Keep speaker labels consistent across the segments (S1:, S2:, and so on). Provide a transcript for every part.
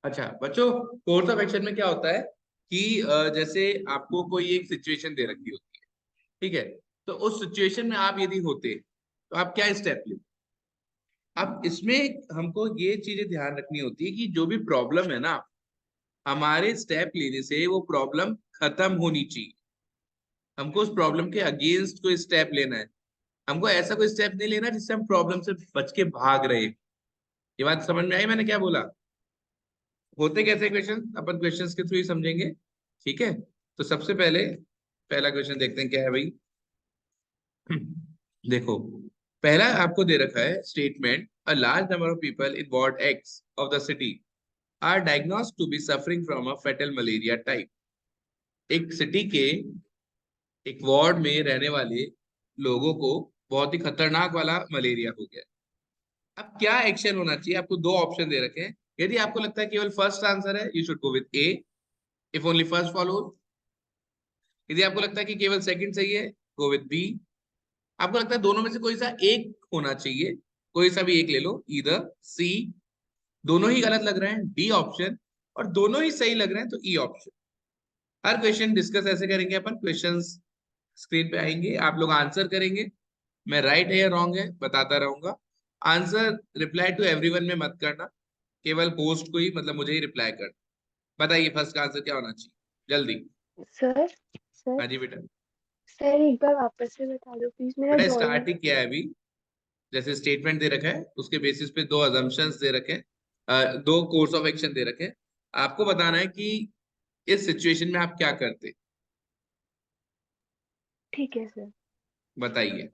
S1: अच्छा बच्चों, course of action में क्या होता है कि जैसे आपको कोई एक सिचुएशन दे रखी होती है, ठीक है। तो उस सिचुएशन में आप यदि होते तो आप क्या स्टेप ले। अब इसमें हमको ये चीजें ध्यान रखनी होती है कि जो भी प्रॉब्लम है ना, हमारे स्टेप लेने से वो प्रॉब्लम खत्म होनी चाहिए। हमको उस प्रॉब्लम के अगेंस्ट कोई स्टेप लेना है। हमको ऐसा कोई स्टेप नहीं लेना जिससे हम प्रॉब्लम से बच के भाग रहे हैं। ये बात समझ में आई मैंने क्या बोला? होते कैसे क्वेश्चन, अपन क्वेश्चंस के थ्रू ही समझेंगे, ठीक है। तो सबसे पहले पहला क्वेश्चन देखते हैं क्या है भाई। देखो, पहला आपको दे रखा है statement, a large number of people in ward X of the city are diagnosed to be suffering from a fatal malaria type. एक सिटी के एक वार्ड में रहने वाले लोगों को बहुत ही खतरनाक वाला मलेरिया हो गया। अब क्या एक्शन होना चाहिए, आपको दो ऑप्शन दे रखे हैं। यदि आपको लगता है केवल फर्स्ट आंसर है, you should go with A, if only first follow. यदि आपको लगता है कि केवल सेकंड सही है, गो विद बी। आपको लगता है दोनों में से कोई सा एक होना चाहिए, कोई सा भी एक ले लो, इधर सी। दोनों ही गलत लग रहे हैं, डी ऑप्शन। और दोनों ही सही लग रहे हैं तो ई ऑप्शन। हर क्वेश्चन डिस्कस ऐसे करेंगे अपन, क्वेश्चंस स्क्रीन पे आएंगे, आप लोग आंसर करेंगे। मैं राइट है या रॉन्ग है बताता रहूंगा। आंसर रिप्लाई टू एवरीवन में मत करना, केवल होस्ट को ही, मतलब मुझे ही रिप्लाई करना। बताइए फर्स्ट का आंसर क्या होना चाहिए, जल्दी।
S2: सर सर
S1: हाँ जी बेटा।
S2: सर एक बार वापस से बता दो प्लीज, मेरा
S1: बेटा
S2: जॉइन।
S1: स्टार्ट ही किया है अभी। जैसे स्टेटमेंट दे रखा है, उसके बेसिस पे दो अजम्पशंस दे रखे हैं, दो कोर्स ऑफ एक्शन दे रखे हैं। आपको बताना है कि इस सिचुएशन में आप क्या करते,
S2: ठीक है सर।
S1: बताइए।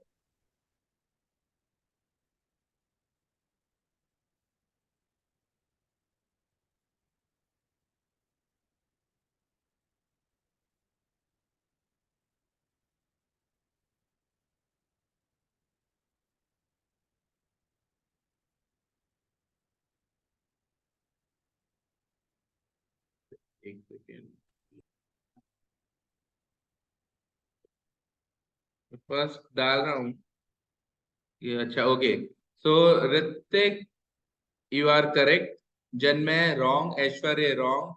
S1: एक सेकेंड, फर्स्ट डाल रहा हूँ ये। अच्छा okay, so Hrithik you are correct, Janmay wrong, Aishwarya wrong,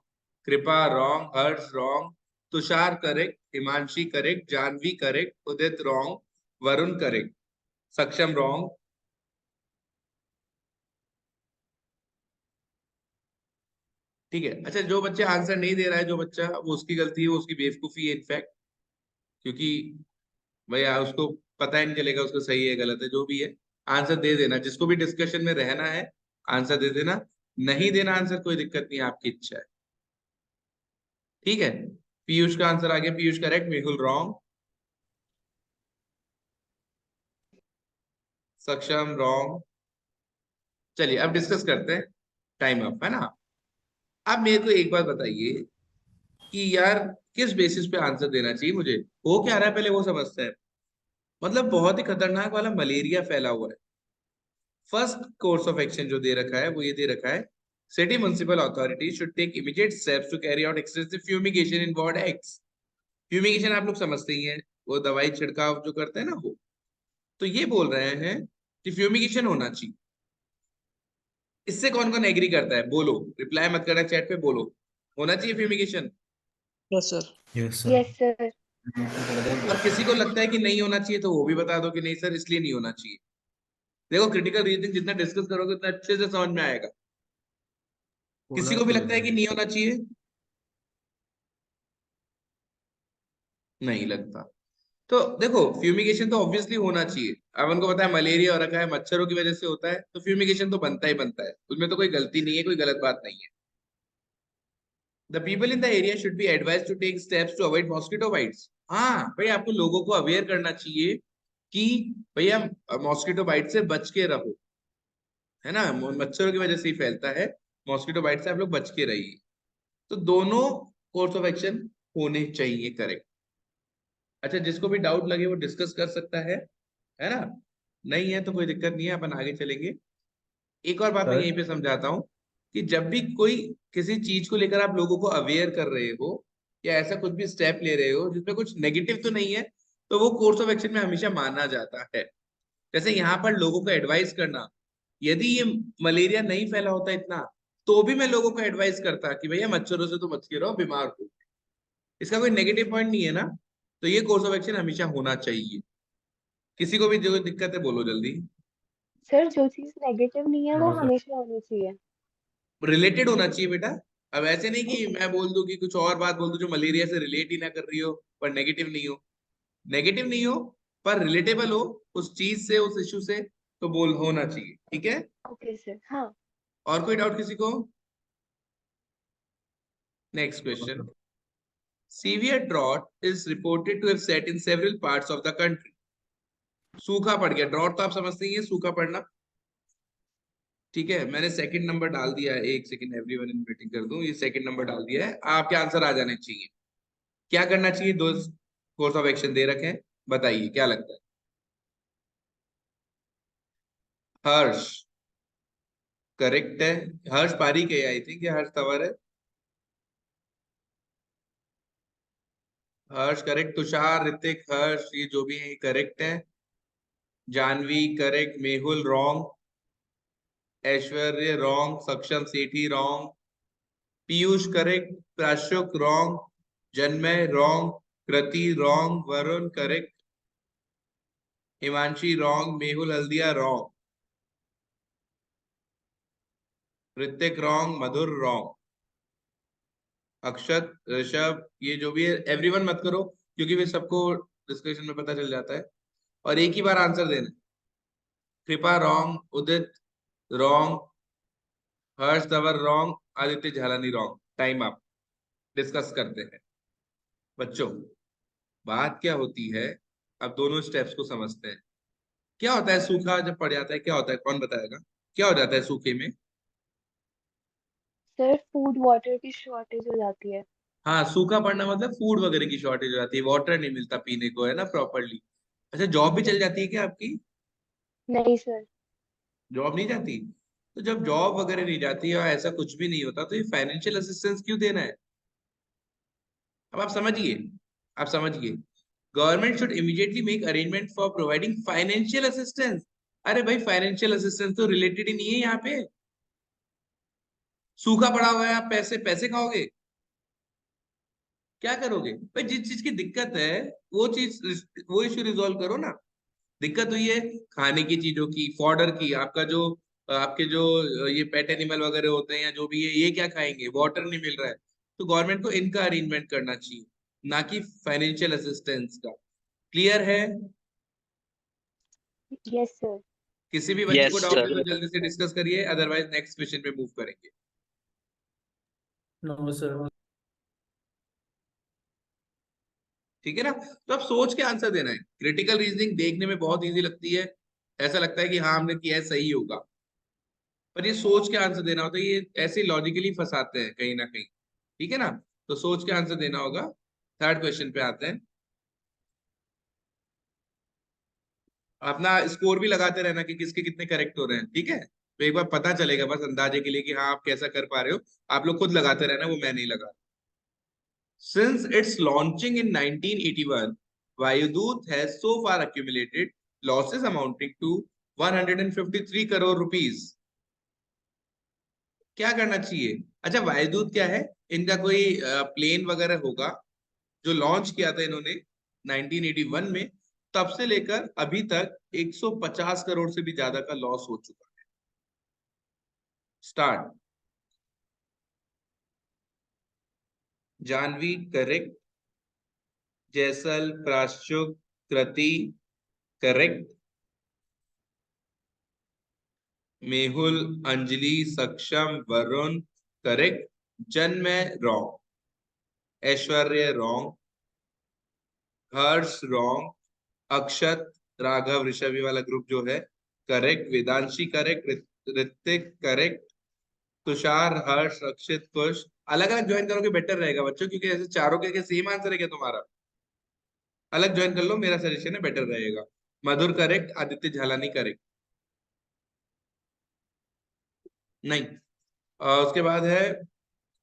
S1: Kripa wrong, Harsh wrong, Tushar correct, Himanshi correct, Janvi correct, Udit wrong, Varun correct, Saksham wrong. ठीक है। अच्छा, जो बच्चे आंसर नहीं दे रहा है, जो बच्चा, वो उसकी गलती है, वो उसकी बेवकूफी है इनफैक्ट। क्योंकि भैया उसको पता ही नहीं चलेगा उसको सही है गलत है जो भी है। आंसर दे देना, जिसको भी डिस्कशन में रहना है आंसर दे देना। नहीं देना आंसर कोई दिक्कत नहीं है, आपकी इच्छा है, ठीक है। पीयूष का आंसर आ गया, पीयूष करेक्ट, मेहुल रॉन्ग, सक्षम रॉन्ग। चलिए अब डिस्कस करते हैं, टाइम अप है ना। अब मेरे को एक बात बताइए कि यार किस बेसिस पे आंसर देना चाहिए मुझे, हो क्या रहा है पहले वो समझते हैं। मतलब बहुत ही खतरनाक वाला मलेरिया फैला हुआ है। फर्स्ट कोर्स ऑफ एक्शन जो दे रखा है वो ये दे रखा है, city municipal authority should take immediate steps to carry out extensive fumigation in ward X. Fumigation आप लोग समझते ही हैं, वो दवाई छिड़काव जो करते हैं ना वो। तो ये बोल रहे हैं कि फ्यूमिगेशन होना चाहिए। इससे कौन कौन एग्री करता है, बोलो, रिप्लाई मत करना चैट पे, बोलो होना चाहिए fumigation.
S3: Yes sir.
S4: Yes sir.
S2: Yes sir.
S1: और किसी को लगता है कि नहीं होना चाहिए तो वो भी बता दो कि नहीं सर इसलिए नहीं होना चाहिए। देखो क्रिटिकल रीजनिंग जितना डिस्कस करोगे उतना अच्छे से समझ में आएगा। किसी को भी लगता है कि नहीं होना चाहिए, नहीं लगता। तो देखो फ्यूमिगेशन तो ऑब्वियसली होना चाहिए। अब उनको पता है मलेरिया हो रखा है, मच्छरों की वजह से होता है, तो फ्यूमिगेशन तो बनता ही बनता है, उसमें तो कोई गलती नहीं है, कोई गलत बात नहीं है। The people in the area should be advise to take steps to avoid mosquito bites. हाँ भाई, आपको लोगों को अवेयर करना चाहिए कि भैया मॉस्किटो बाइट से बच के रहो, है ना, मच्छरों की वजह से ही फैलता है। मॉस्किटो बाइट से आप लोग बच के रहिए। तो दोनों कोर्स ऑफ एक्शन होने चाहिए, करेक्ट। अच्छा, जिसको भी डाउट लगे वो डिस्कस कर सकता है ना। नहीं है तो कोई दिक्कत नहीं है, अपन आगे चलेंगे। एक और बात मैं
S4: सर
S1: यहीं पे समझाता हूँ कि जब भी कोई किसी चीज को लेकर आप लोगों को अवेयर कर रहे हो या ऐसा कुछ भी स्टेप ले रहे हो जिसमें कुछ नेगेटिव तो नहीं है, तो वो कोर्स ऑफ एक्शन में हमेशा माना जाता है। जैसे यहाँ पर लोगों को एडवाइस करना, यदि ये मलेरिया नहीं फैला होता इतना, तो भी मैं लोगों को एडवाइस करता कि भैया मच्छरों से तो मत रहो, बीमार हो। इसका कोई नेगेटिव पॉइंट नहीं है ना। तो ये कोर्स ऑफ एक्शन हमेशा होना चाहिए। किसी को भी जो दिक्कत है बोलो जल्दी।
S2: सर जो चीज नेगेटिव नहीं है वो
S1: हाँ सर।
S2: हमेशा होनी चाहिए।
S1: रिलेटेड होना चाहिए बेटा। अब ऐसे नहीं कि मैं बोल दूं कि कुछ और बात बोल दूं जो मलेरिया से रिलेट ही ना कर रही हो, पर नेगेटिव नहीं हो। नेगेटिव नहीं हो, पर रिलेटेबल हो उस चीज से, उस इश्यू से, तो बोल होना चाहिए, ठीक है।
S2: ओके सर, हाँ।
S1: और कोई डाउट किसी को? Next question. Severe drought is reported to have set in several parts of the country. सूखा पड़ गया। ड्रॉट तो आप समझते ही हैं, सूखा पड़ना। ठीक है, मैंने सेकंड नंबर डाल दिया है। एक सेकंड, एवरीवन इन मीटिंग कर दूं। ये सेकंड नंबर डाल दिया है, आपके आंसर आ जाने चाहिए। क्या करना चाहिए? दो कोर्स ऑफ एक्शन दे रखे हैं, बताइए क्या लगता है। हर्ष करेक्ट है। हर्ष पारी के आई थिंक, हर्ष तंवर है। हर्ष करेक्ट। तुषार, ऋतिक, हर्ष, ये जो भी है करेक्ट है। Janvi correct. Mehul wrong. Aishwarya wrong. Saksham Sethi wrong. Piyush correct. Prashuk wrong. Janmay wrong. Kriti wrong. Varun correct. Himanshi wrong. Mehul Haldia wrong. Hrithik wrong. Madhur wrong. Akshat, Rishabh, ये जो भी है एवरीवन मत करो, क्योंकि वे सबको डिस्कशन में पता चल जाता है। और एक ही बार आंसर देना। Kripa wrong. Udit wrong. Harsh Tanwar wrong. Aditya Jhalani wrong. Time up. Discuss करते हैं बच्चों। बात क्या होती है, अब दोनों स्टेप्स को समझते हैं। क्या होता है सूखा जब पड़ जाता है? क्या होता है, कौन बताएगा? क्या हो जाता है सूखे में?
S2: सर फूड वाटर की शॉर्टेज हो जाती है।
S1: हाँ, सूखा पड़ना मतलब फूड वगैरह की शॉर्टेज हो जाती है, वाटर नहीं मिलता पीने को, है ना, प्रॉपरली। अच्छा, जॉब भी चल जाती है क्या आपकी?
S2: नहीं सर।
S1: जॉब नहीं जाती? तो जब जॉब वगैरह नहीं जाती या ऐसा कुछ भी नहीं होता, तो ये फाइनेंशियल असिस्टेंस क्यों देना है? अब आप समझिए। आप समझिए। Government should immediately make arrangement for providing financial assistance. अरे भाई, फाइनेंशियल असिस्टेंस तो रिलेटेड ही नहीं है यहाँ पे। सूखा पड़ा हुआ है, आप पैसे पैसे खाओगे? क्या करोगे भाई? जिस चीज की दिक्कत है वो चीज, वो इश्यू रिजॉल्व करो ना। दिक्कत हुई है खाने की चीजों की, फॉडर की, आपका जो आपके जो ये पेट एनिमल वगैरह होते हैं या जो भी है, ये क्या खाएंगे? वाटर नहीं मिल रहा है। तो गवर्नमेंट को इनका अरेंजमेंट करना चाहिए, ना कि फाइनेंशियल असिस्टेंस का। क्लियर है?
S2: Yes sir.
S1: किसी भी बच्चे को
S3: यस
S1: डाउट है
S3: सर।
S1: तो जल्दी से
S2: सर
S1: डिस्कस करिए, अदरवाइज नेक्स्ट क्वेश्चन पे मूव करेंगे।
S3: No sir.
S1: ठीक है ना? तो अब सोच के आंसर देना है। क्रिटिकल रीजनिंग देखने में बहुत इजी लगती है, ऐसा लगता है कि हाँ हमने किया है, सही होगा। पर ये सोच के आंसर देना होता है, ये ऐसे लॉजिकली फंसाते हैं कहीं ना कहीं। ठीक है ना? तो सोच के आंसर देना होगा। थर्ड क्वेश्चन पे आते हैं। अपना स्कोर भी लगाते रहना कि किसके कितने करेक्ट हो रहे हैं, ठीक है? तो एक बार पता चलेगा बस अंदाजे के लिए कि हाँ आप कैसा कर पा रहे हो। आप लोग खुद लगाते रहना, वो मैं नहीं लगा। Since its launching in 1981, Vayudut has so far accumulated losses amounting to 153 crore rupees. क्या करना चाहिए? अच्छा, वायुदूत क्या है? इनका कोई प्लेन वगैरह होगा जो लॉन्च किया था इन्होंने 1981 में। तब से लेकर अभी तक 150 करोड़ से भी ज्यादा का लॉस हो चुका है। Start. Janvi correct. Jaisal, Prashuk, Kriti correct. Mehul, Anjali, Saksham, Varun correct. Janmay wrong. Aishwarya wrong. Harsh wrong. Akshat, Raghav, Rishabhi वाला ग्रुप जो है correct. Vedanshi correct. Hrithik correct. Tushar, Harsh, Akshit, Kush. अलग अलग ज्वाइन करोगे बेटर रहेगा बच्चों, क्योंकि ऐसे चारों के सेम आंसर है क्या तुम्हारा? अलग ज्वाइन कर लो, मेरा सजेशन है, बेटर रहेगा। मधुर करेक्ट। आदित्य झालानी करेक्ट। नहीं। उसके बाद है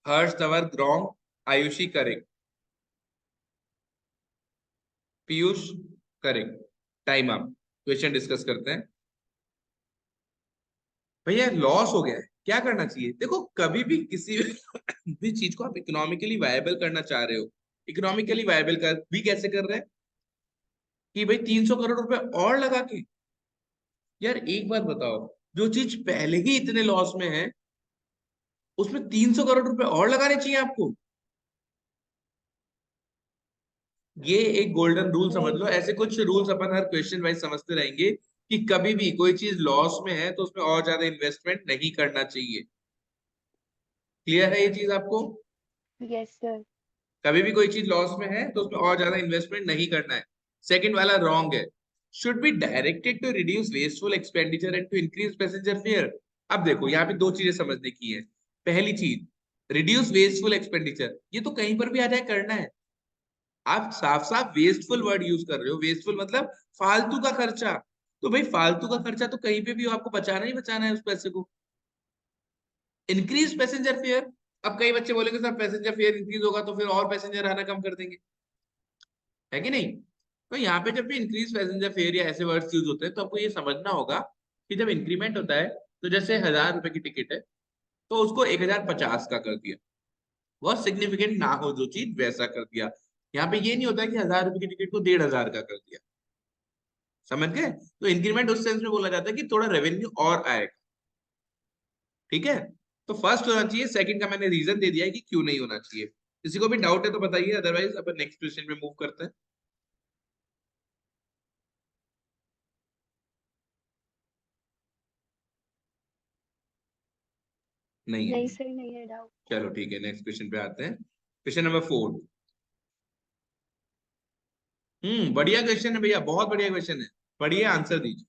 S1: Harsh Tanwar wrong. Ayushi correct. Piyush correct. Time up. Question discuss करते हैं। भैया लॉस हो गया है, क्या करना चाहिए? देखो कभी भी किसी भी चीज को आप इकोनॉमिकली वायबल करना चाह रहे हो, इकोनॉमिकली वायबल कर भी कैसे कर रहे हैं कि भाई 300 करोड़ रुपए और लगा के। यार एक बात बताओ, जो चीज पहले ही इतने लॉस में है उसमें 300 करोड़ रुपए और लगाने चाहिए आपको? ये एक गोल्डन रूल समझ
S2: नहीं
S1: लो।
S2: सर।
S1: ऐसे कुछ रूल्स अपन हर क्वेश्चन वाइज समझते रहेंगे कि कभी भी कोई चीज लॉस में है तो उसमें और ज्यादा इन्वेस्टमेंट नहीं करना चाहिए। क्लियर है ये चीज आपको?
S2: Yes sir.
S1: कभी भी कोई चीज लॉस में है तो उसमें और ज्यादा इन्वेस्टमेंट नहीं करना है। सेकंड वाला रॉन्ग है। Should be directed to reduce wasteful expenditure and to increase passenger fare. अब देखो यहाँ पे दो चीजें समझने की है। पहली चीज, रिड्यूस वेस्टफुल एक्सपेंडिचर, ये तो कहीं पर भी आ जाए करना है। आप साफ साफ वेस्टफुल वर्ड यूज कर रहे हो। वेस्टफुल मतलब फालतू का खर्चा। तो भाई फालतू का खर्चा तो कहीं पे भी हो, आपको बचाना ही बचाना है उस पैसे को। इंक्रीज पैसेंजर फेयर, अब कई बच्चे बोलेंगे सर पैसेंजर फेयर इंक्रीज होगा तो फिर और पैसेंजर आना कम कर देंगे, है कि नहीं? तो यहाँ पे जब भी इंक्रीज पैसेंजर फेयर या ऐसे वर्ड्स यूज होते हैं तो आपको ये समझना होगा कि जब इंक्रीमेंट होता है तो जैसे 1000 रुपए की टिकट है तो उसको 1050 का कर दिया। बहुत सिग्निफिकेंट ना हो जो चीज वैसा कर दिया। यहाँ पे ये नहीं होता है कि 1000 रुपए की टिकट को 1500 का कर दिया। समझ गए? तो इंक्रीमेंट उस सेंस में बोला जाता है कि थोड़ा रेवेन्यू और आएगा। ठीक है? तो फर्स्ट होना चाहिए, सेकंड का मैंने रीजन दे दिया है कि क्यों नहीं होना चाहिए। किसी को भी डाउट है तो बताइए, अदरवाइज अपन नेक्स्ट क्वेश्चन पे मूव करते हैं। नहीं है?
S2: नहीं सर, नहीं है डाउट।
S1: चलो ठीक है, नेक्स्ट क्वेश्चन पे आते हैं। Question number 4। बढ़िया क्वेश्चन है भैया, बहुत बढ़िया क्वेश्चन है। पढ़िए, आंसर दीजिए।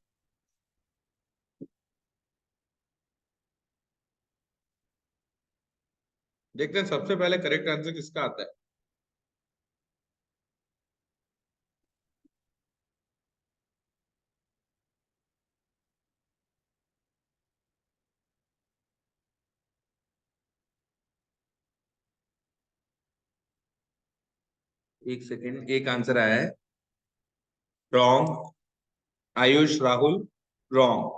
S1: देखते हैं सबसे पहले करेक्ट आंसर किसका आता है। एक सेकेंड, एक आंसर आया है। Wrong. Ayush Rahul, wrong.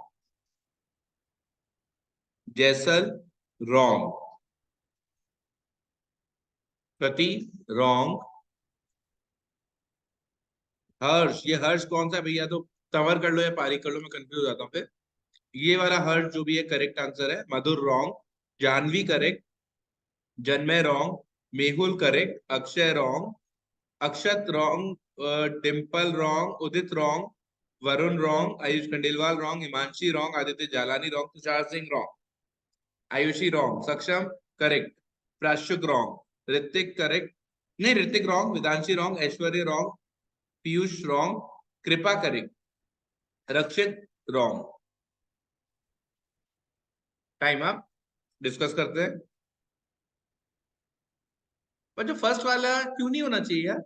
S1: Jaisal, wrong. प्रति, रॉन्ग। हर्ष, ये हर्ष कौन सा है भैया? तो तंवर कर लो या पारी कर लो, मैं कंफ्यूज हो जाता हूँ फिर। ये वाला हर्ष जो भी है करेक्ट आंसर है। Madhur, wrong. Janvi, correct. Janmay, wrong. Mehul, correct. Akshay, wrong. Akshat, wrong. Dimple, wrong. Udit, wrong. Varun, wrong. Ayush Khandelwal, wrong. Himanshi, wrong. Aditya Jalani, wrong. Tushar Singh, wrong. Ayushi, wrong. Saksham, correct. Prashuk, wrong. Hrithik, correct. नहीं, Hrithik wrong. Vedanshi, wrong. Aishwarya, wrong. Piyush, wrong. Kripa, correct. Rakshit, wrong. Time up. Discuss करते हैं। पर जो फर्स्ट वाला क्यों नहीं होना चाहिए यार?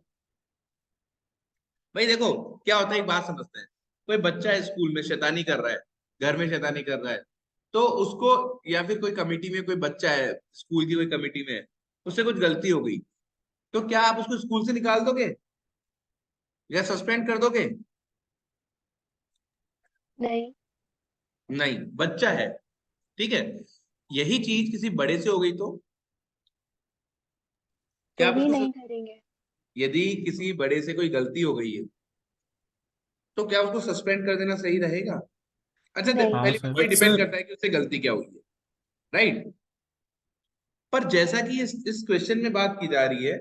S1: भाई देखो, क्या होता है, एक बात समझते हैं। कोई बच्चा है स्कूल में शैतानी कर रहा है, घर में शैतानी कर रहा है, तो उसको, या फिर कोई कमेटी में कोई बच्चा है, स्कूल की कोई कमेटी में है, उससे कुछ गलती हो गई, तो क्या आप उसको स्कूल से निकाल दोगे या सस्पेंड कर दोगे?
S2: नहीं।
S1: नहीं, बच्चा है। ठीक है? यही चीज किसी बड़े से हो गई तो क्या
S2: तो
S1: आप
S2: भी
S1: उसको
S2: नहीं करेंगे।
S1: यदि किसी बड़े से कोई गलती हो गई है तो क्या उसको सस्पेंड कर देना सही रहेगा? अच्छा
S2: नहीं।
S3: हाँ
S1: पहले
S3: सर।
S1: वही डिपेंड
S3: सर
S1: करता है कि उससे गलती क्या हुई है। राइट? पर जैसा कि इस क्वेश्चन में बात की जा रही है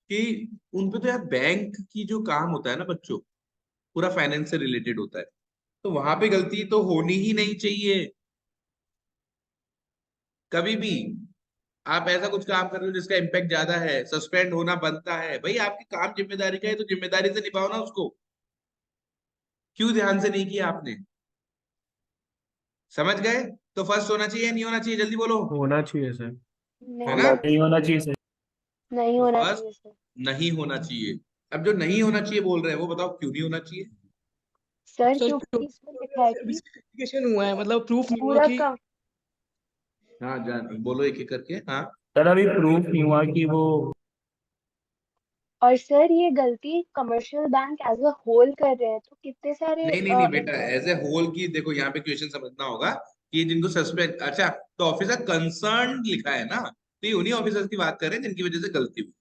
S1: कि उनपे तो यार बैंक की जो काम होता है ना बच्चों, पूरा फाइनेंस से रिलेटेड होता है, तो वहां पे गलती तो होनी ही नहीं चाहिए कभी भी। आप ऐसा कुछ काम कर रहे हो जिसका इम्पैक्ट ज्यादा है, सस्पेंड होना बनता है भाई। आपकी काम जिम्मेदारी का है तो जिम्मेदारी से निभाओ ना उसको। क्यों ध्यान से नहीं किया आपने? समझ गए? तो फर्स्ट होना चाहिए या नहीं होना चाहिए, जल्दी बोलो।
S3: होना चाहिए सर।
S1: है
S2: नहीं
S1: ना?
S2: सर।
S3: नहीं होना चाहिए सर।
S2: नहीं
S1: तो
S2: होना
S1: फर्स्ट
S2: चाहिए सर।
S1: नहीं होना चाहिए। अब जो नहीं होना चाहिए बोल रहे हैं वो बताओ क्यों नहीं होना चाहिए?
S2: सर
S4: सर
S2: क्योंकि
S4: क्योंकि
S2: इसमें
S4: अभी
S2: लिखा है
S4: अभी
S2: कि
S4: एप्लीकेशन हुआ है, मतलब प्रूफ नहीं हुआ
S2: पूरा
S4: कि।
S2: कम।
S1: हाँ जान बोलो एक एक करके, हाँ।
S3: सर अभी प्रूफ नहीं हुआ कि वो।
S2: और सर ये गलती commercial bank as a whole कर रहे हैं, तो कितने सारे
S1: नहीं नहीं नहीं बेटा, एज ए होल की देखो यहाँ पे क्वेश्चन समझना होगा कि जिनको सस्पेंड, अच्छा तो ऑफिसर कंसर्न लिखा है ना, तो ये उन्हीं ऑफिसर्स की बात कर रहे हैं जिनकी वजह से गलती हुई।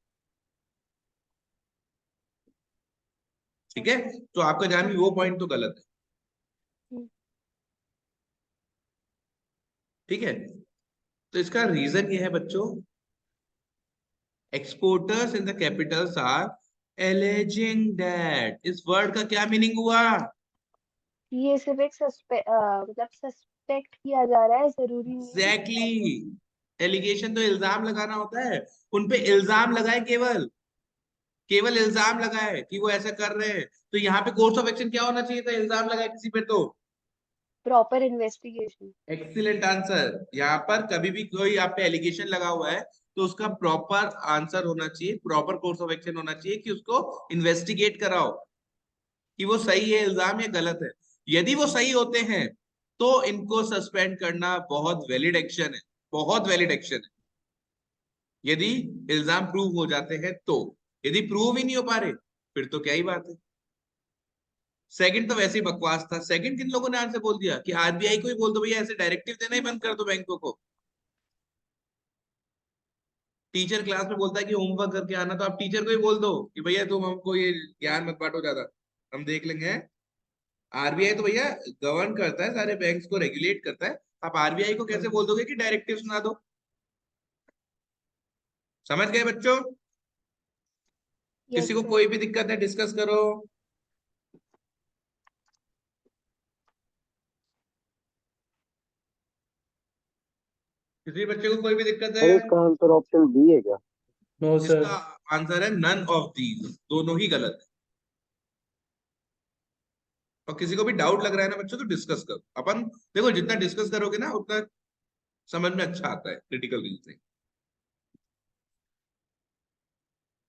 S1: ठीक है, तो आपका जान भी वो पॉइंट तो गलत है।
S2: हम्म,
S1: ठीक है, तो इसका रीजन ये है बच्चों, exporters in the capitals are alleging that, इस वर्ड का क्या मीनिंग हुआ?
S2: ये सिर्फ एक मतलब सस्पेक्ट किया जा रहा है, जरूरी नहीं है कि
S1: एग्जैक्टली,
S2: ऐसे।
S1: एलिगेशन तो इल्जाम लगाना होता है, उनपे इल्जाम लगाए, केवल केवल इल्जाम लगाए कि वो ऐसा कर रहे हैं। तो यहाँ पे कोर्स ऑफ एक्शन क्या होना चाहिए था? इल्जाम लगाए किसी पे तो।
S2: Proper investigation.
S1: Excellent answer. यहाँ पर कभी भी कोई आप पे एलिगेशन लगा हुआ है तो उसका प्रॉपर आंसर होना चाहिए, प्रॉपर कोर्स ऑफ एक्शन होना चाहिए कि उसको इन्वेस्टिगेट कराओ कि वो सही है इल्जाम या गलत है। यदि वो सही होते हैं तो इनको सस्पेंड करना बहुत वैलिड एक्शन है, बहुत वैलिड एक्शन है। यदि इल्जाम प्रूव हो जाते हैं तो, यदि प्रूव ही नहीं हो पा रहे फिर तो क्या ही बात है। सेकंड तो वैसे ही बकवास था। सेकंड किन लोगों ने आंसर बोल दिया कि आरबीआई को ही बोल दो भैया, ऐसे डायरेक्टिव देना ही बंद कर दो बैंकों को। टीचर क्लास में बोलता है कि होमवर्क करके आना, तो आप टीचर को ही बोल दो कि भैया तुम हमको ये ज्ञान मत बांटो ज्यादा, हम देख लेंगे। आरबीआई तो भैया गवर्न करता है, सारे बैंक्स को रेगुलेट करता है। आप आरबीआई को कैसे बोल दोगे कि डायरेक्टिव सुना दो? समझ गए बच्चों?
S2: यस
S1: किसी को
S2: सर।
S1: कोई भी दिक्कत है डिस्कस करो। किसी बच्चे को कोई भी दिक्कत है?
S5: सर इसका आंसर ऑप्शन बी है क्या?
S3: No sir.
S1: इसका आंसर है नन ऑफ दीज, दोनों ही गलत है। और किसी को भी डाउट लग रहा है ना बच्चों, तो डिस्कस करो अपन। देखो जितना डिस्कस करोगे ना उतना समझ में अच्छा आता है क्रिटिकल रीजनिंग।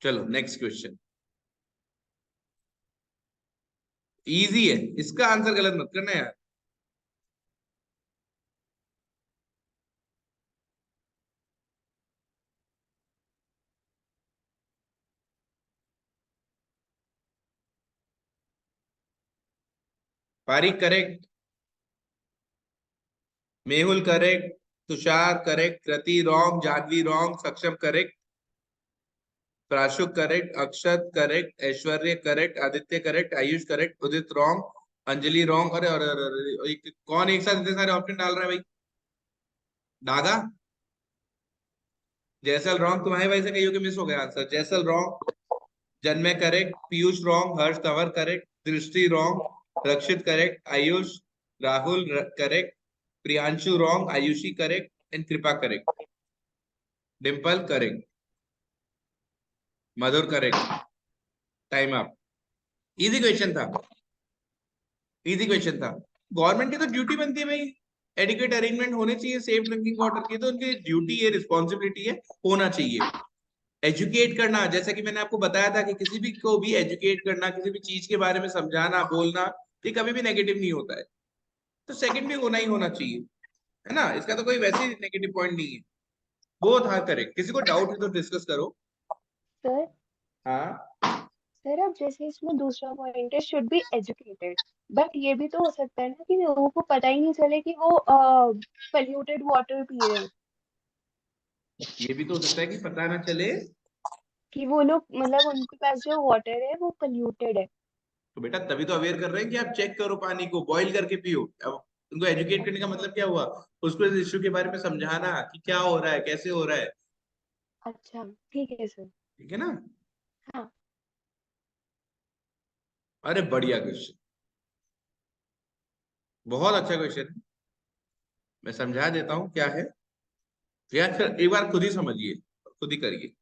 S1: चलो नेक्स्ट क्वेश्चन, इजी है, इसका आंसर गलत मत करना यार। Pareek correct, Mehul correct, Tushar correct, Kriti wrong, Janvi wrong, Saksham correct, Prashuk correct, Akshat correct, Aishwarya correct, Aditya correct, Ayush correct, Udit wrong, Anjali wrong. अरे कौन एक साथ इतने सारे ऑप्शन डाल रहा है भाई? दागा, जैसल रॉन्ग, तुम्हारे भाई से कहियो कि मिस हो गया answer. Jaisal wrong, Janmay correct, Piyush wrong, Harsh Kanwar correct, Drishti wrong, Rakshit correct, Ayush, Rahul correct, Priyanshu wrong, Ayushi correct and Kripa correct, Dimple correct, Madhur correct. Time up. Easy question था, इजी क्वेश्चन था। गवर्नमेंट की तो ड्यूटी बनती है भाई, एडिक्वेट अरेंजमेंट होने चाहिए सेफ ड्रिंकिंग वाटर की, तो उनकी ड्यूटी है, रिस्पॉन्सिबिलिटी है, होना चाहिए। एजुकेट करना, जैसा कि मैंने आपको बताया था कि किसी भी को भी एजुकेट करना, किसी भी चीज के बारे में समझाना, बोलना, ये कभी भी नेगेटिव नहीं होता है। तो सेकंड भी होना ही होना चाहिए, है ना, इसका तो कोई वैसे नेगेटिव पॉइंट नहीं है। Both are correct. किसी को डाउट है तो डिस्कस करो।
S2: सर
S1: हाँ,
S2: सर अब जैसे इसमें दूसरा पॉइंट है शुड बी एजुकेटेड, बट ये भी तो हो सकता है ना कि लोगों को पता ही नहीं चले कि वो पल्यूटेड वाटर पी रहे हैं,
S1: ये भी तो हो सकता है कि पता ना चले।
S2: कि वो लोग मतलब उनके पास जो वाटर है वो पल्यूटेड है।
S1: तो बेटा तभी तो अवेयर कर रहे हैं कि आप चेक करो, पानी को बॉईल करके पियो। अब उनको एजुकेट करने का मतलब क्या हुआ? उसको इस इश्यू के बारे में समझाना कि क्या हो रहा है, कैसे हो रहा है।
S2: अच्छा ठीक है सर।
S1: ठीक है ना?
S2: हाँ।
S1: अरे बढ़िया क्वेश्चन, बहुत अच्छा क्वेश्चन है। मैं समझा देता हूँ क्या है, या फिर एक बार खुद ही समझिए, खुद ही करिए।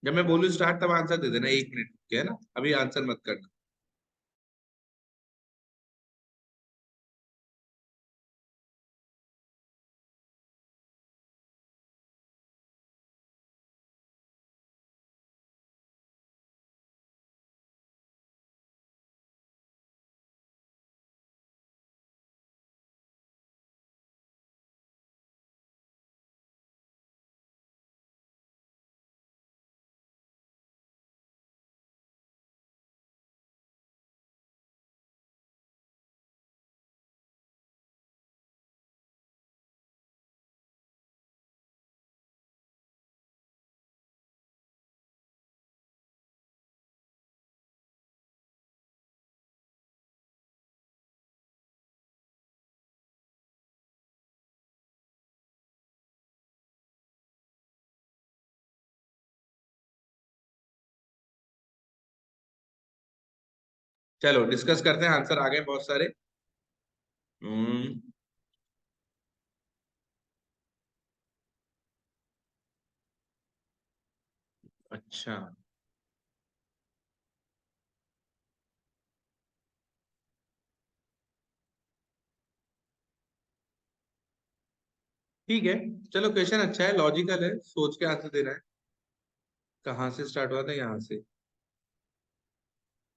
S1: जब मैं बोलूँ स्टार्ट तब आंसर दे देना, 1 मिनट के, है ना, अभी आंसर मत करना। चलो डिस्कस करते हैं, आंसर आ गए बहुत सारे। हम्म, अच्छा ठीक है, चलो क्वेश्चन अच्छा है, लॉजिकल है, सोच के आंसर देना है। कहाँ से स्टार्ट हुआ था, यहाँ से।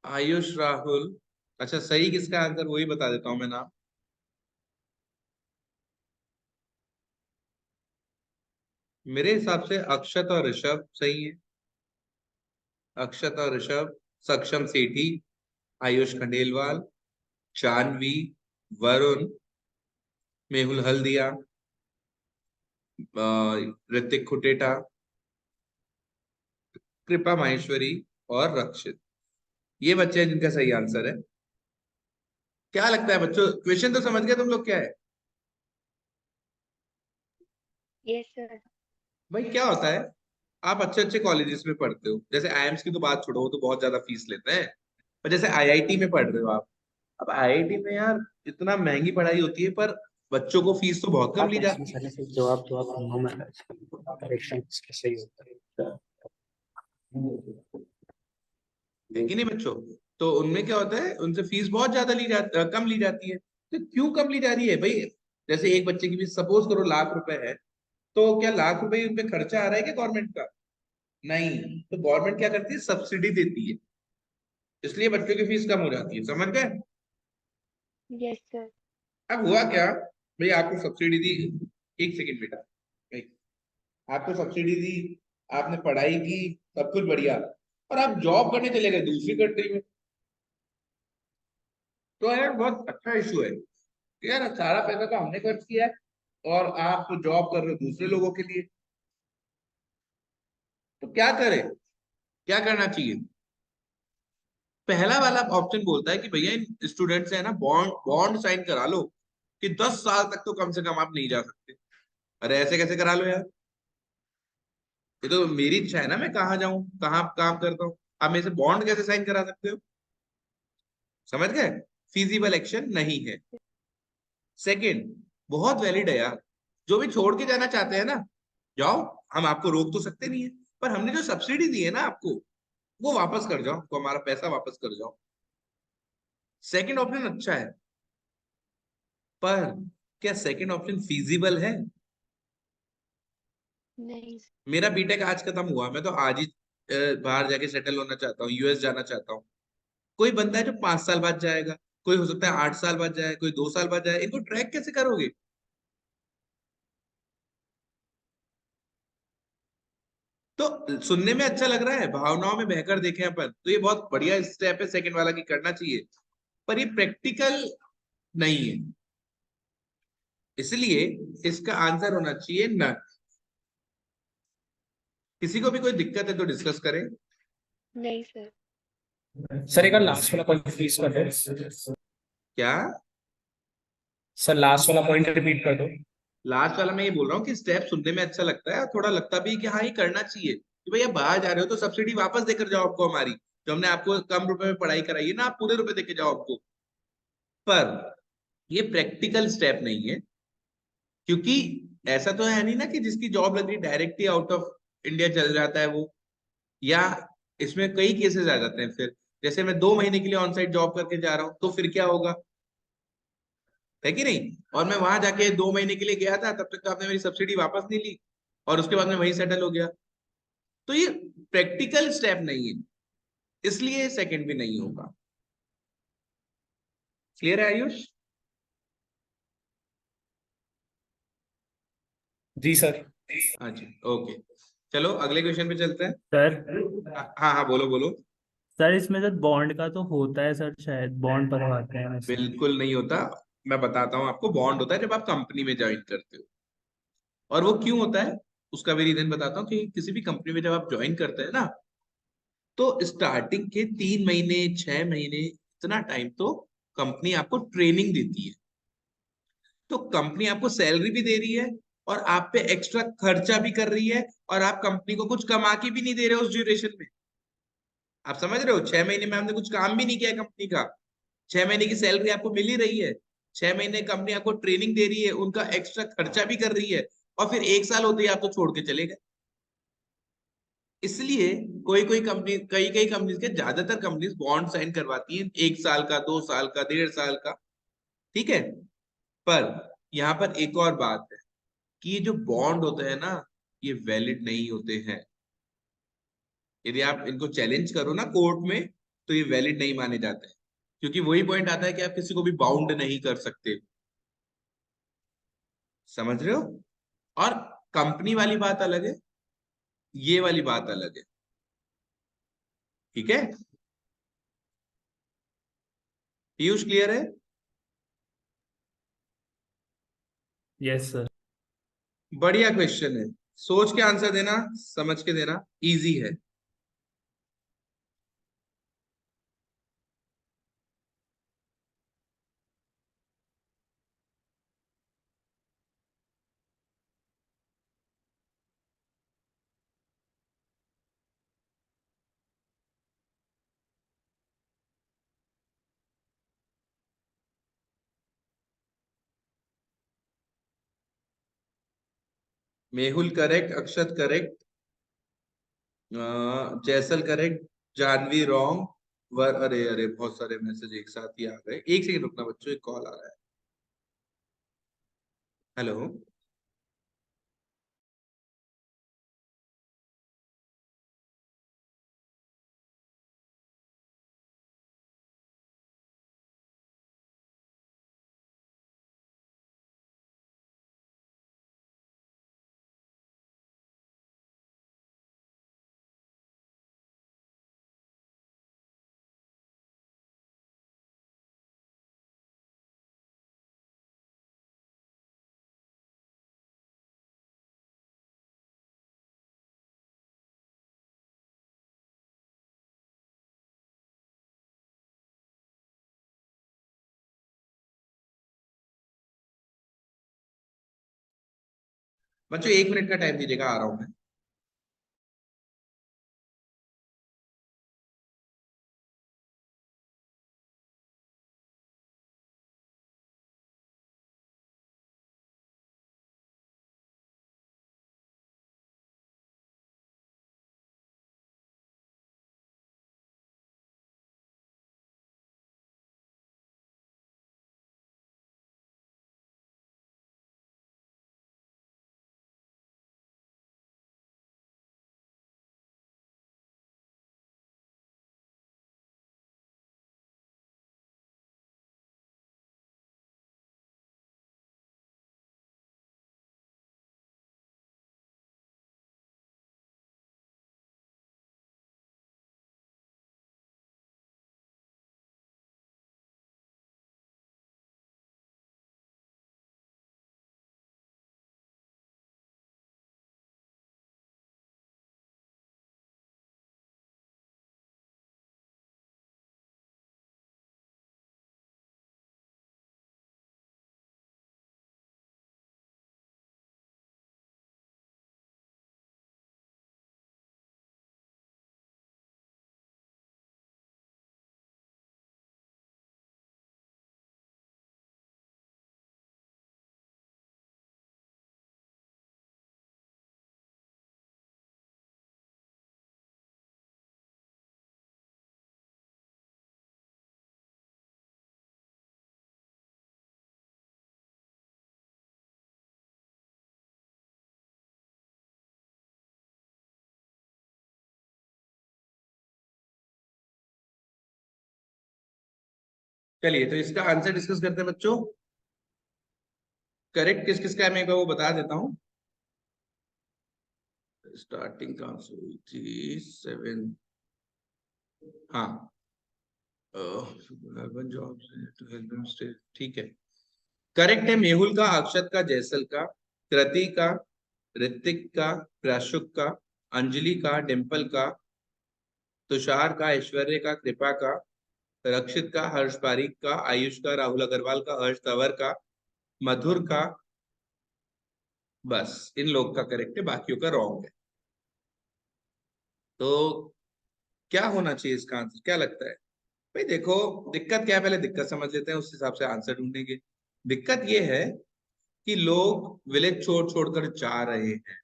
S1: आयुष राहुल, अच्छा सही किसका आंसर वही बता देता हूँ मैं नाम। मेरे हिसाब से अक्षत और ऋषभ सही है। अक्षत और ऋषभ, सक्षम सेठी, आयुष खंडेलवाल, जानवी, वरुण, मेहुल हल्दिया, ऋतिक खुटेटा, कृपा माहेश्वरी और रक्षित, ये बच्चे हैं जिनका सही आंसर है। क्या लगता है बच्चों, क्वेश्चन तो समझ गए तुम लोग क्या है?
S2: Yes sir.
S1: भाई क्या होता है, आप अच्छे अच्छे कॉलेजेस में पढ़ते हो, जैसे आईएम्स की तो बात छोड़ो, वो तो बहुत ज्यादा फीस लेते हैं। पर जैसे आईआईटी में पढ़ रहे हो आप, अब आईआईटी में यार इतना महंगी पढ़ाई होती है, पर बच्चों को फीस तो बहुत कम ली जाती है।
S5: जवाब जवाब करेक्शन सही होता है।
S1: है कि नहीं बच्चों? तो उनमें क्या होता है, उनसे फीस बहुत ज्यादा कम ली जाती है। तो क्यों कम ली जा रही है भाई? जैसे एक बच्चे की फीस सपोज करो ₹1,00,000 है, तो क्या ₹1,00,000 उन पे खर्चा आ रहा है क्या गवर्नमेंट का? नहीं। तो गवर्नमेंट क्या करती है, सब्सिडी देती है, इसलिए बच्चों की फीस कम हो जाती है, समझ गए?
S2: Yes sir.
S1: अब हुआ क्या भाई, आपको सब्सिडी दी, एक सेकंड बेटा भाई, आपको सब्सिडी दी, आपने पढ़ाई की, सब कुछ बढ़िया, और आप जॉब करने चले गए दूसरी कंट्री में। तो यार बहुत अच्छा इशू है कि यार सारा पैसा तो हमने खर्च किया है और आप जॉब कर रहे हो दूसरे लोगों के लिए। तो क्या करें, क्या करना चाहिए? पहला वाला ऑप्शन बोलता है कि भैया इन स्टूडेंट से है ना बॉन्ड बॉन्ड साइन करा लो कि 10 साल तक तो कम से कम आप नहीं जा सकते। अरे ऐसे कैसे करा लो यार, ये तो मेरी इच्छा है ना, मैं कहाँ जाऊं, कहाँ काम करता हूँ, आप मेरे से बॉन्ड कैसे साइन करा सकते हो? समझ गए? फिजिबल एक्शन नहीं है। सेकंड, बहुत वैलिड है यार, जो भी छोड़ के जाना चाहते हैं ना, जाओ, हम आपको रोक तो सकते नहीं है, पर हमने जो सब्सिडी दी है ना आपको, वो वापस कर जाओ, तो हमारा पैसा वापस कर जाओ। सेकंड ऑप्शन अच्छा है, पर क्या सेकंड ऑप्शन फिजिबल है?
S2: नहीं
S1: मेरा बीटेक आज खत्म हुआ, मैं तो आज ही बाहर जाके सेटल होना चाहता हूँ, यूएस जाना चाहता हूँ। कोई बंदा है जो 5 साल बाद जाएगा, कोई हो सकता है 8 साल बाद जाए, कोई 2 साल बाद जाए, इनको ट्रैक कैसे करोगे? तो सुनने में अच्छा लग रहा है, भावनाओं में बहकर देखें अपन, तो ये बहुत बढ़िया स्टेप है सेकंड वाला की, करना चाहिए, पर ये प्रैक्टिकल नहीं है, इसलिए इसका आंसर होना चाहिए न। किसी को भी कोई दिक्कत है तो डिस्कस करें।
S2: नहीं सर।
S3: सर एक लास्ट वाला पॉइंट प्लीज कर दो।
S1: क्या?
S3: सर लास्ट वाला पॉइंट रिपीट कर दो।
S1: लास्ट वाला मैं ये बोल रहा हूँ कि स्टेप सुनने में अच्छा लगता है और थोड़ा लगता भी है कि हाँ ये करना चाहिए, कि भैया बाहर जा रहे हो तो सब्सिडी वापस देकर जाओ आपको हमारी, जो हमने आपको कम रुपए में पढ़ाई कराई है ना, आप पूरे रुपए देके जाओ आपको। पर ये प्रैक्टिकल स्टेप नहीं है, क्योंकि ऐसा तो है नहीं ना कि जिसकी जॉब लग रही direct he out of India चल जाता है वो, या इसमें कई केसेस आ जाते हैं फिर, जैसे मैं 2 महीने के लिए ऑन साइट जॉब करके जा रहा हूँ, तो फिर क्या होगा, है कि नहीं? और मैं वहां जाके 2 महीने के लिए गया था, तब तक तो आपने मेरी सब्सिडी वापस नहीं ली, और उसके बाद मैं वहीं सेटल हो गया। तो ये प्रैक्टिकल स्टेप नहीं है, इसलिए सेकंड भी नहीं होगा। क्लियर है आयुष?
S3: जी सर।
S1: हाँ जी, ओके, चलो अगले क्वेश्चन पे चलते हैं।
S3: सर
S1: हाँ हाँ बोलो बोलो।
S3: सर इसमें सर बॉन्ड का तो होता है सर, शायद बॉन्ड बनवाते हैं वैसे।
S1: बिल्कुल नहीं होता, मैं बताता हूँ आपको, बॉन्ड होता है जब आप कंपनी में ज्वाइन करते हो, और वो क्यों होता है उसका भी रीजन बताता हूँ, कि किसी भी कंपनी में जब आप ज्वाइन करते हैं ना, तो स्टार्टिंग के 3 महीने 6 महीने इतना टाइम तो कंपनी आपको ट्रेनिंग देती है, तो कंपनी आपको सैलरी भी दे रही है और आप पे एक्स्ट्रा खर्चा भी कर रही है, और आप कंपनी को कुछ कमा के भी नहीं दे रहे हो उस ड्यूरेशन में। आप समझ रहे हो, 6 महीने में आपने कुछ काम भी नहीं किया कंपनी का, 6 महीने की सैलरी आपको मिल ही रही है, 6 महीने कंपनी आपको ट्रेनिंग दे रही है, उनका एक्स्ट्रा खर्चा भी कर रही है, और फिर 1 साल होते ही आप तो छोड़ के चले गए। इसलिए कोई कोई कंपनी, कई कई कंपनीज के, ज्यादातर कंपनीज बॉन्ड साइन करवाती हैं 1 साल का, 2 साल का, 1.5 साल का, ठीक है। पर यहाँ पर एक और बात है कि ये जो बॉन्ड होते हैं ना, ये वैलिड नहीं होते हैं। यदि आप इनको चैलेंज करो ना कोर्ट में, तो ये वैलिड नहीं माने जाते हैं, क्योंकि वही पॉइंट आता है कि आप किसी को भी बाउंड नहीं कर सकते। समझ रहे हो? और कंपनी वाली बात अलग है, ये वाली बात अलग है, ठीक है। पीयूष क्लियर है?
S3: Yes sir.
S1: बढ़िया क्वेश्चन है, सोच के आंसर देना, समझ के देना, इजी है। Mehul correct, Akshat correct, Jaisal correct, Janvi wrong, वर, अरे अरे बहुत सारे मैसेज एक साथ ही आ गए, एक सेकंड रुकना बच्चों, एक कॉल आ रहा है। हेलो। बच्चों 1 मिनट का टाइम दीजिएगा, आ रहा हूं मैं। चलिए तो इसका आंसर डिस्कस करते हैं बच्चों। करेक्ट किस किसका है मैं एक बार वो बता देता हूँ। स्टार्टिंग कहाँ से हुई थी, 7, हाँ, urban job to help them stay, ठीक है। करेक्ट है मेहुल का, अक्षत का, जैसल का, कृति का, ऋतिक का, प्राशुक का, अंजलि का, डिम्पल का, तुषार का, ऐश्वर्य का, कृपा का, रक्षित का, हर्ष पारीक का, आयुष का, राहुल अग्रवाल का, हर्ष तंवर का, मधुर का, बस इन लोग का करेक्ट है, बाकियों का रॉन्ग है। तो क्या होना चाहिए इसका आंसर, क्या लगता है? भाई देखो, दिक्कत क्या है, पहले दिक्कत समझ लेते हैं, उस हिसाब से आंसर ढूंढेंगे। दिक्कत ये है कि लोग विलेज छोड़ छोड़कर जा रहे हैं।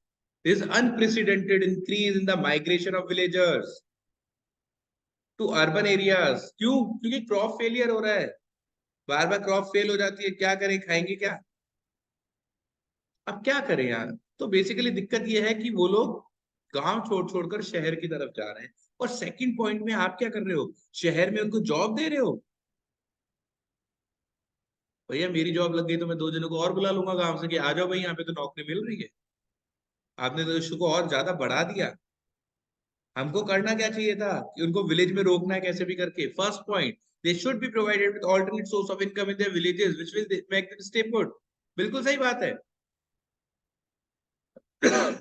S1: There is unprecedented increase in the migration of villagers to urban areas। क्यों? क्योंकि क्रॉप फेलियर हो रहा है, बार बार क्रॉप फेल हो जाती है, क्या करें, खाएंगे क्या? अब क्या करें यार? तो बेसिकली दिक्कत ये है कि वो लोग गांव छोड़ छोड़कर शहर की तरफ जा रहे हैं। और सेकंड पॉइंट में आप क्या कर रहे हो, शहर में उनको जॉब दे रहे हो। भैया मेरी जॉब लग गई तो मैं दो जनों को और बुला लूंगा गांव से कि आ जाओ भाई, यहाँ पे तो नौकरी मिल रही है। आपने तो इशू को और ज्यादा बढ़ा दिया। हमको करना क्या चाहिए था कि उनको विलेज में रोकना है कैसे भी करके। First point, they should be provided with alternate source of income in their villages which will make them stay put. बिल्कुल सही बात है।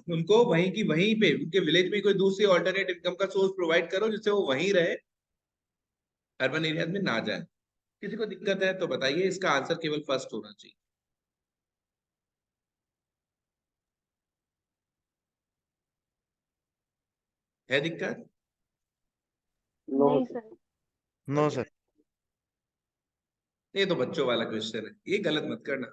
S1: उनको वहीं की वहीं पे उनके विलेज में कोई दूसरी ऑल्टरनेट इनकम का सोर्स प्रोवाइड करो जिससे वो वहीं रहे, अर्बन एरियाज में ना जाए। किसी को दिक्कत है तो बताइए, इसका आंसर केवल फर्स्ट होना चाहिए। है दिक्कत?
S5: नो
S2: नहीं सर।
S6: No sir.
S1: ये तो बच्चों वाला क्वेश्चन है, ये गलत मत करना।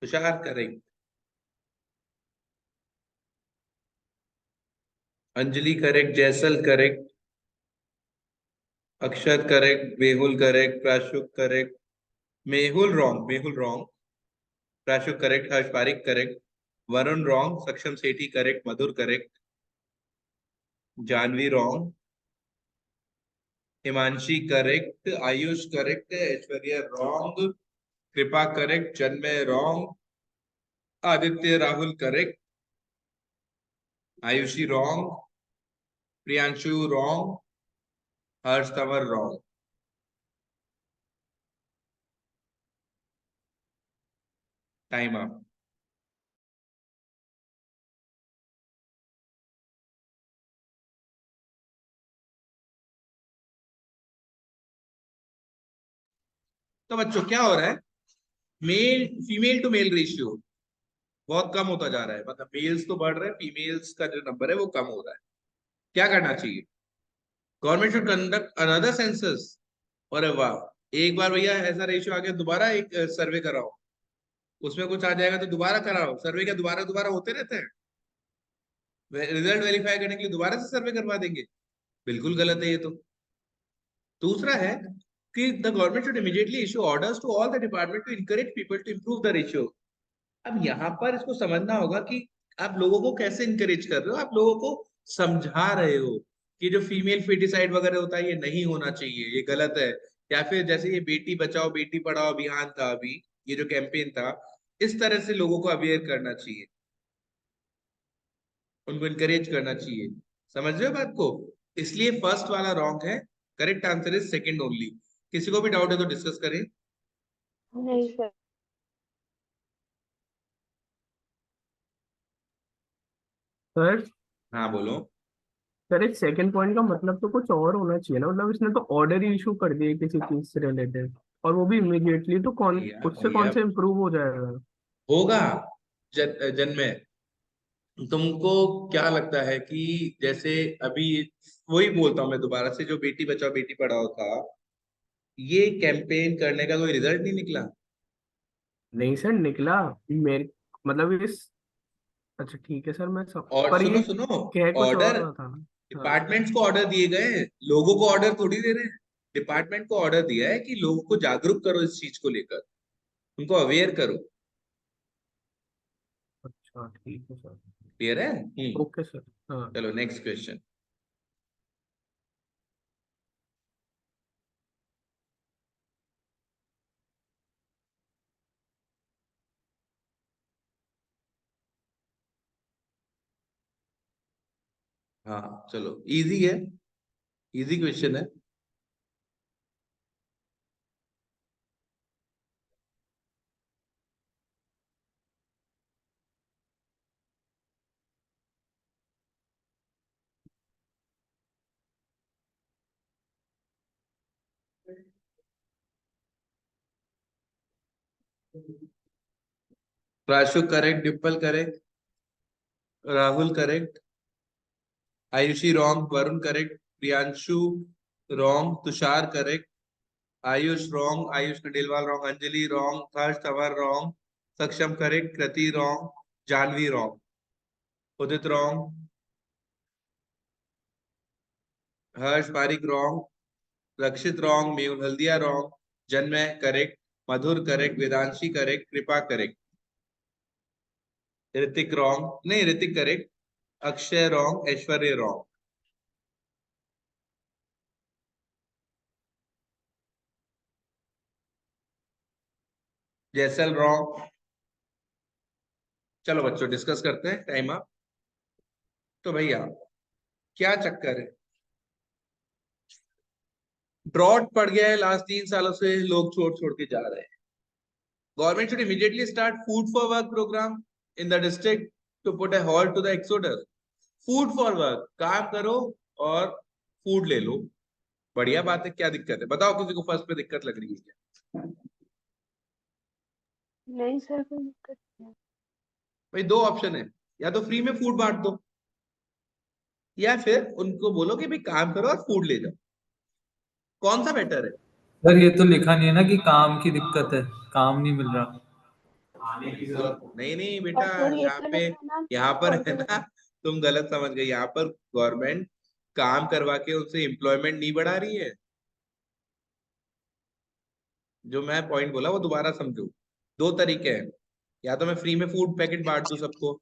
S1: Tushar correct, Anjali correct, Jaisal correct, Akshat correct, Mehul correct, Prashuk correct, Mehul wrong, Mehul wrong, Prashuk correct, Harsh Pareek correct, Varun wrong, Saksham Sethi correct, Madhur correct, Janvi wrong, Himanshi correct, Ayush correct, Aishwarya wrong, Kripa correct, Janmay wrong, Aditya Rahul correct, Ayushi wrong, Priyanshu wrong, Harsh Tanwar wrong. Time up. तो बच्चों क्या हो रहा है, male female to male ratio बहुत कम होता जा रहा है। मतलब मेल्स तो बढ़ रहे हैं, फीमेल्स का जो नंबर है वो कम हो रहा है। क्या करना चाहिए? Government should conduct another census. अरे वाह, एक बार भैया ऐसा रेशियो आ गया, दोबारा एक सर्वे कराओ, उसमें कुछ आ जाएगा तो दोबारा कराओ सर्वे। क्या दोबारा दोबारा होते रहते हैं? रिजल्ट वेरीफाई करने के लिए दोबारा से सर्वे करवा देंगे? बिल्कुल गलत है ये तो। दूसरा है कि the government should immediately issue orders to all the department to encourage people to improve the ratio. अब यहाँ पर इसको समझना होगा कि आप लोगों को कैसे इनकरेज कर रहे हो, आप लोगों को समझा रहे हो कि जो फीमेल फेटिसाइड वगैरह होता है ये नहीं होना चाहिए, ये गलत है। या फिर जैसे ये बेटी बचाओ बेटी पढ़ाओ अभियान था अभी, ये जो कैंपेन था, इस तरह से लोगों को अवेयर करना चाहिए, उनको इनकरेज करना चाहिए। समझ रहे हो बात को? इसलिए फर्स्ट वाला रॉन्ग है, correct answer is second only. किसी को भी डाउट है तो डिस्कस करें।
S2: नहीं सर।
S3: सर
S1: हाँ बोलो।
S3: सर एक सेकंड पॉइंट का मतलब तो कुछ और होना चाहिए ना। मतलब इसने तो ऑर्डर ही इशू कर दिए किसी चीज से रिलेटेड, और वो भी इमीडिएटली। तो कौन
S1: भैया
S3: उससे कौन
S1: भैया
S3: से इम्प्रूव हो जाएगा?
S1: होगा। जन्मे, तुमको क्या लगता है कि जैसे अभी वही बोलता हूं मैं दोबारा से, जो बेटी बचाओ बेटी पढ़ाओ था, ये कैंपेन करने का कोई रिजल्ट नहीं निकला?
S3: नहीं सर निकला। मेरे मतलब इस अच्छा ठीक है सर, मैं सब
S1: और
S3: पर
S1: सुनो
S3: ये
S1: सुनो,
S3: कह कुछ और
S1: ऑर्डर
S3: रहा था ना। हाँ।
S1: डिपार्टमेंट्स को ऑर्डर दिए गए हैं, लोगों को ऑर्डर थोड़ी दे रहे हैं। डिपार्टमेंट को ऑर्डर दिया है कि लोगों को जागरूक करो इस चीज को लेकर, उनको अवेयर करो।
S3: अच्छा ठीक है सर।
S1: क्लियर है?
S3: Okay sir. हाँ।
S1: चलो नेक्स्ट क्वेश्चन। हाँ चलो, इजी है, इजी क्वेश्चन है। Prashu correct, Dimple correct, Rahul correct, Ayushi wrong, Varun correct, Priyanshu wrong, Tushar correct, Ayush wrong, Ayush Khandelwal wrong, Anjali wrong, Harsh Tanwar wrong, Saksham correct, Kriti wrong, Janvi wrong, Udit wrong, Harsh Pareek wrong, Rakshit wrong, Mehul Haldia wrong, Janmay correct, Madhur correct, Vedanshi correct, Kripa correct, Hrithik wrong, नहीं Hrithik correct, Akshay wrong, Aishwarya wrong. Jaisal wrong. चलो बच्चों discuss करते हैं, time up. तो भैया क्या चक्कर है, ड्रॉट पड़ गया है लास्ट 3 सालों से, लोग छोड़ छोड़ के जा रहे हैं। Government should immediately start food for work program in the district to put a halt to the exodus. Food for work, काम करो और फूड ले लो, बढ़िया बात है। क्या दिक्कत है बताओ, किसी को फर्स्ट पे दिक्कत लग रही है क्या?
S2: नहीं सर, कोई दिक्कत नहीं है।
S1: भाई दो ऑप्शन है, या तो फ्री में फूड बांट दो, या फिर उनको बोलो कि भाई काम करो और फूड ले जाओ। कौन सा बेटर है?
S6: सर ये तो लिखा नहीं है ना कि काम की दिक्कत है, काम नहीं मिल रहा।
S1: नहीं नहीं बेटा,
S2: और सर ये
S1: यहाँ
S2: तो
S1: पे,
S2: लिखा ना
S1: यहाँ पर है
S2: ऑर्डर।
S1: ना, तुम गलत समझ गए। यहाँ पर गवर्नमेंट काम करवा के उनसे एम्प्लॉयमेंट नहीं बढ़ा रही है। जो मैं पॉइंट बोला वो दोबारा समझो। दो तरीके हैं, या तो मैं फ्री में फूड पैकेट बांट दूं सबको,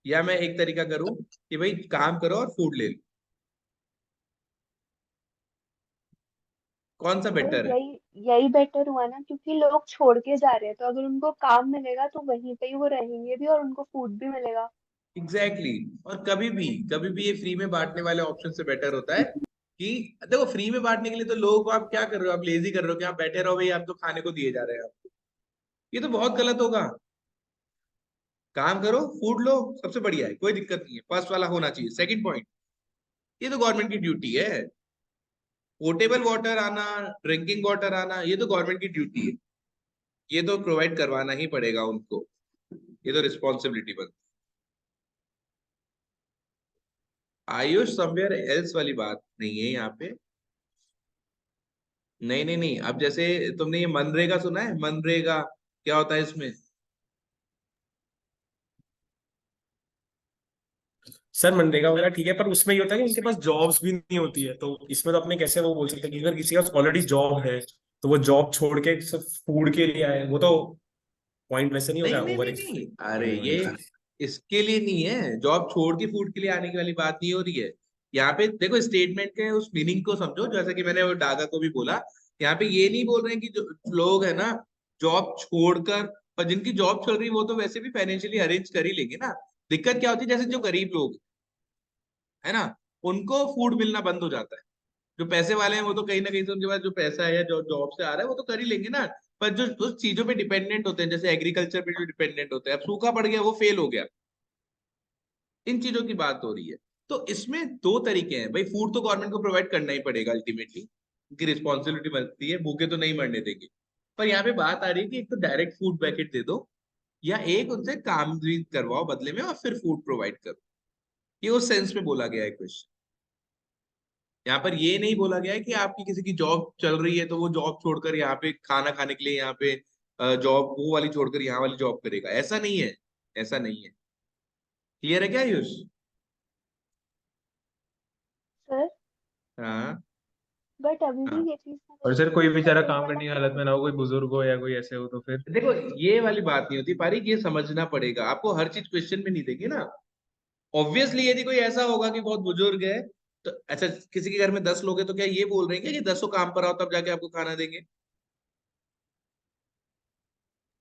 S1: या मैं एक तरीका करूं कि भाई काम करो और फूड ले लो। कौन सा
S2: सर
S1: बेटर है?
S2: यही यही बेटर हुआ ना, क्योंकि लोग छोड़ के जा रहे हैं, तो अगर उनको काम मिलेगा तो वहीं पे ही वो रहेंगे भी और उनको फूड भी मिलेगा।
S1: Exactly exactly। और कभी भी ये फ्री में बांटने वाले ऑप्शन से बेटर होता है कि देखो, फ्री में बांटने के लिए तो लोगों को आप क्या कर रहे हो, आप लेजी कर रहे हो कि आप बैठे रहो भाई, आप तो खाने को दिए जा रहे हैं आपको। ये तो बहुत गलत होगा। काम करो, फूड लो, सबसे बढ़िया है, कोई दिक्कत नहीं है, फर्स्ट वाला होना चाहिए। सेकंड पॉइंट, ये तो गवर्नमेंट की ड्यूटी है। पोर्टेबल वाटर आना, ड्रिंकिंग वाटर आना, ये तो गवर्नमेंट की ड्यूटी है, ये तो प्रोवाइड करवाना ही पड़ेगा उनको, ये तो रिस्पॉन्सिबिलिटी बनती है। आयुष समवेयर एल्स वाली बात नहीं है यहाँ पे। नहीं नहीं नहीं, अब जैसे तुमने ये मनरेगा सुना है, मनरेगा क्या होता है इसमें?
S4: सर मनरेगा वगैरह ठीक है, पर उसमें ये होता है कि उनके पास जॉब्स भी नहीं होती है, तो इसमें तो अपने कैसे वो बोल सकते हैं कि अगर किसी के पास ऑलरेडी जॉब है तो वो जॉब छोड़ के सिर्फ फूड के लिए आए, वो तो पॉइंट वैसे नहीं हो
S1: नहीं
S4: गया
S1: नहीं
S4: ओवर।
S1: नहीं नहीं, अरे ये इसके लिए नहीं है, जॉब छोड़ के फूड के लिए आने की वाली बात नहीं हो रही है। यहाँ पे देखो, स्टेटमेंट के उस मीनिंग को समझो, जैसा कि मैंने वो डागा को भी बोला। यहाँ पे ये नहीं बोल रहे हैं कि जो लोग है ना जॉब छोड़कर, और जिनकी जॉब चल रही है वो तो वैसे भी फाइनेंशियली अरेंज कर ही लेंगे ना। दिक्कत क्या होती है, जैसे जो गरीब लोग है ना, उनको फूड मिलना बंद हो जाता है। जो पैसे वाले हैं वो तो कहीं ना कहीं से उनके पास जो पैसा है या जो जॉब से आ रहा है वो तो कर ही लेंगे ना। पर जो उस चीजों पे डिपेंडेंट होते हैं, जैसे एग्रीकल्चर पे जो डिपेंडेंट होते हैं, अब सूखा पड़ गया वो फेल हो गया, इन चीजों की बात हो रही है। तो इसमें दो तरीके हैं भाई, फूड तो गवर्नमेंट को प्रोवाइड करना ही पड़ेगा अल्टीमेटली, उनकी रिस्पॉन्सिबिलिटी बनती है, भूखे तो नहीं मरने देंगे। पर यहाँ पे बात आ रही है कि एक तो डायरेक्ट फूड पैकेट दे दो, या एक उनसे काम भी करवाओ बदले में और फिर फूड प्रोवाइड करो। ये उस सेंस में बोला गया है क्वेश्चन। यहाँ पर ये नहीं बोला गया है कि आपकी किसी की जॉब चल रही है तो वो जॉब छोड़कर यहाँ पे खाना खाने के लिए यहाँ पे जॉब वो वाली छोड़कर यहाँ वाली जॉब करेगा, ऐसा नहीं है, ऐसा नहीं है। क्लियर है क्या यूज?
S2: सर
S1: हाँ
S2: बट अभी भी
S1: हाँ।
S2: ये चीज
S6: और सर कोई बेचारा
S2: पहले
S6: काम
S2: वाला
S6: करने की हालत में ना हो, कोई बुजुर्ग हो या कोई ऐसे हो, तो फिर
S1: देखो ये वाली बात नहीं होती पारी, ये समझना पड़ेगा आपको, हर चीज क्वेश्चन में नहीं देंगे ना। ऑब्वियसली यदि कोई ऐसा होगा कि बहुत बुजुर्ग है, तो अच्छा किसी के घर में 10 लोग हैं तो क्या ये बोल रहे हैं क्या कि 10 काम पर आओ तब जाके आपको खाना देंगे?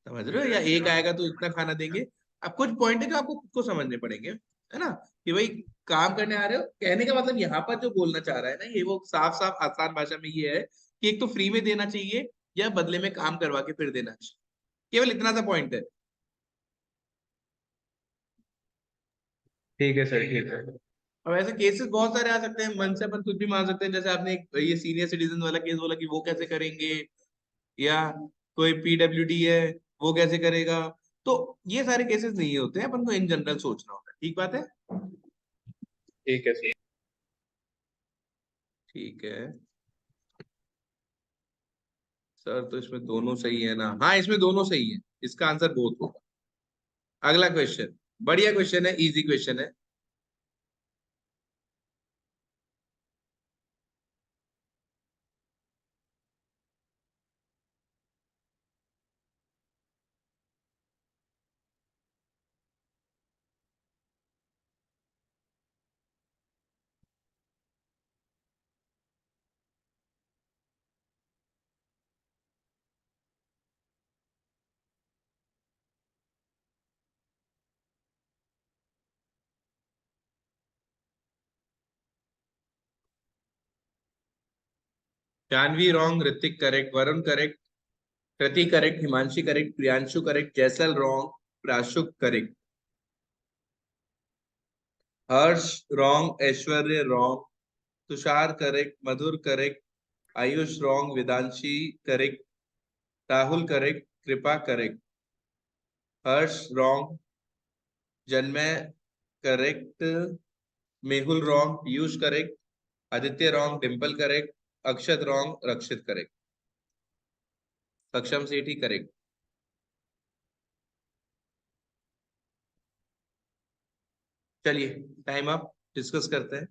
S1: समझ रहे हो, या एक आएगा तो इतना खाना देंगे। अब कुछ पॉइंट है जो आपको खुद को समझने पड़ेंगे, है ना, कि भाई काम करने आ रहे हो, कहने का मतलब यहाँ पर जो बोलना चाह रहा है ना, ये वो साफ साफ आसान भाषा में ये है कि एक तो फ्री में देना चाहिए या बदले में काम करवा के फिर देना चाहिए, केवल इतना सा पॉइंट है।
S6: ठीक है सर, ठीक है।
S1: अब ऐसे केसेस बहुत सारे आ सकते हैं, मन से अपन कुछ भी मान सकते हैं, जैसे आपने ये सीनियर सिटीजन वाला केस बोला कि वो कैसे करेंगे, या कोई पीडब्ल्यूडी है वो कैसे करेगा। तो ये सारे केसेस नहीं होते हैं, अपन को इन जनरल सोचना होता है। ठीक बात है।
S5: ठीक है सर।
S1: ठीक है सर, तो इसमें दोनों सही है ना? हाँ, इसमें दोनों सही है, इसका आंसर बोथ होगा। अगला क्वेश्चन, बढ़िया क्वेश्चन है, इजी क्वेश्चन है। Janvi wrong, Hrithik correct, Varun correct, Kriti correct, Himanshi correct, Priyanshu correct, Jaisal wrong, Prashuk correct, Harsh wrong, Aishwarya wrong, Tushar correct, Madhur correct, Ayush wrong, Vedanshi correct, Rahul correct, Kripa correct, Harsh wrong, Janmay correct, Mehul wrong, Piyush correct, Aditya wrong, Dimple correct, Akshat wrong, Rakshit correct, Saksham Sethi correct. चलिए time up, discuss करते हैं।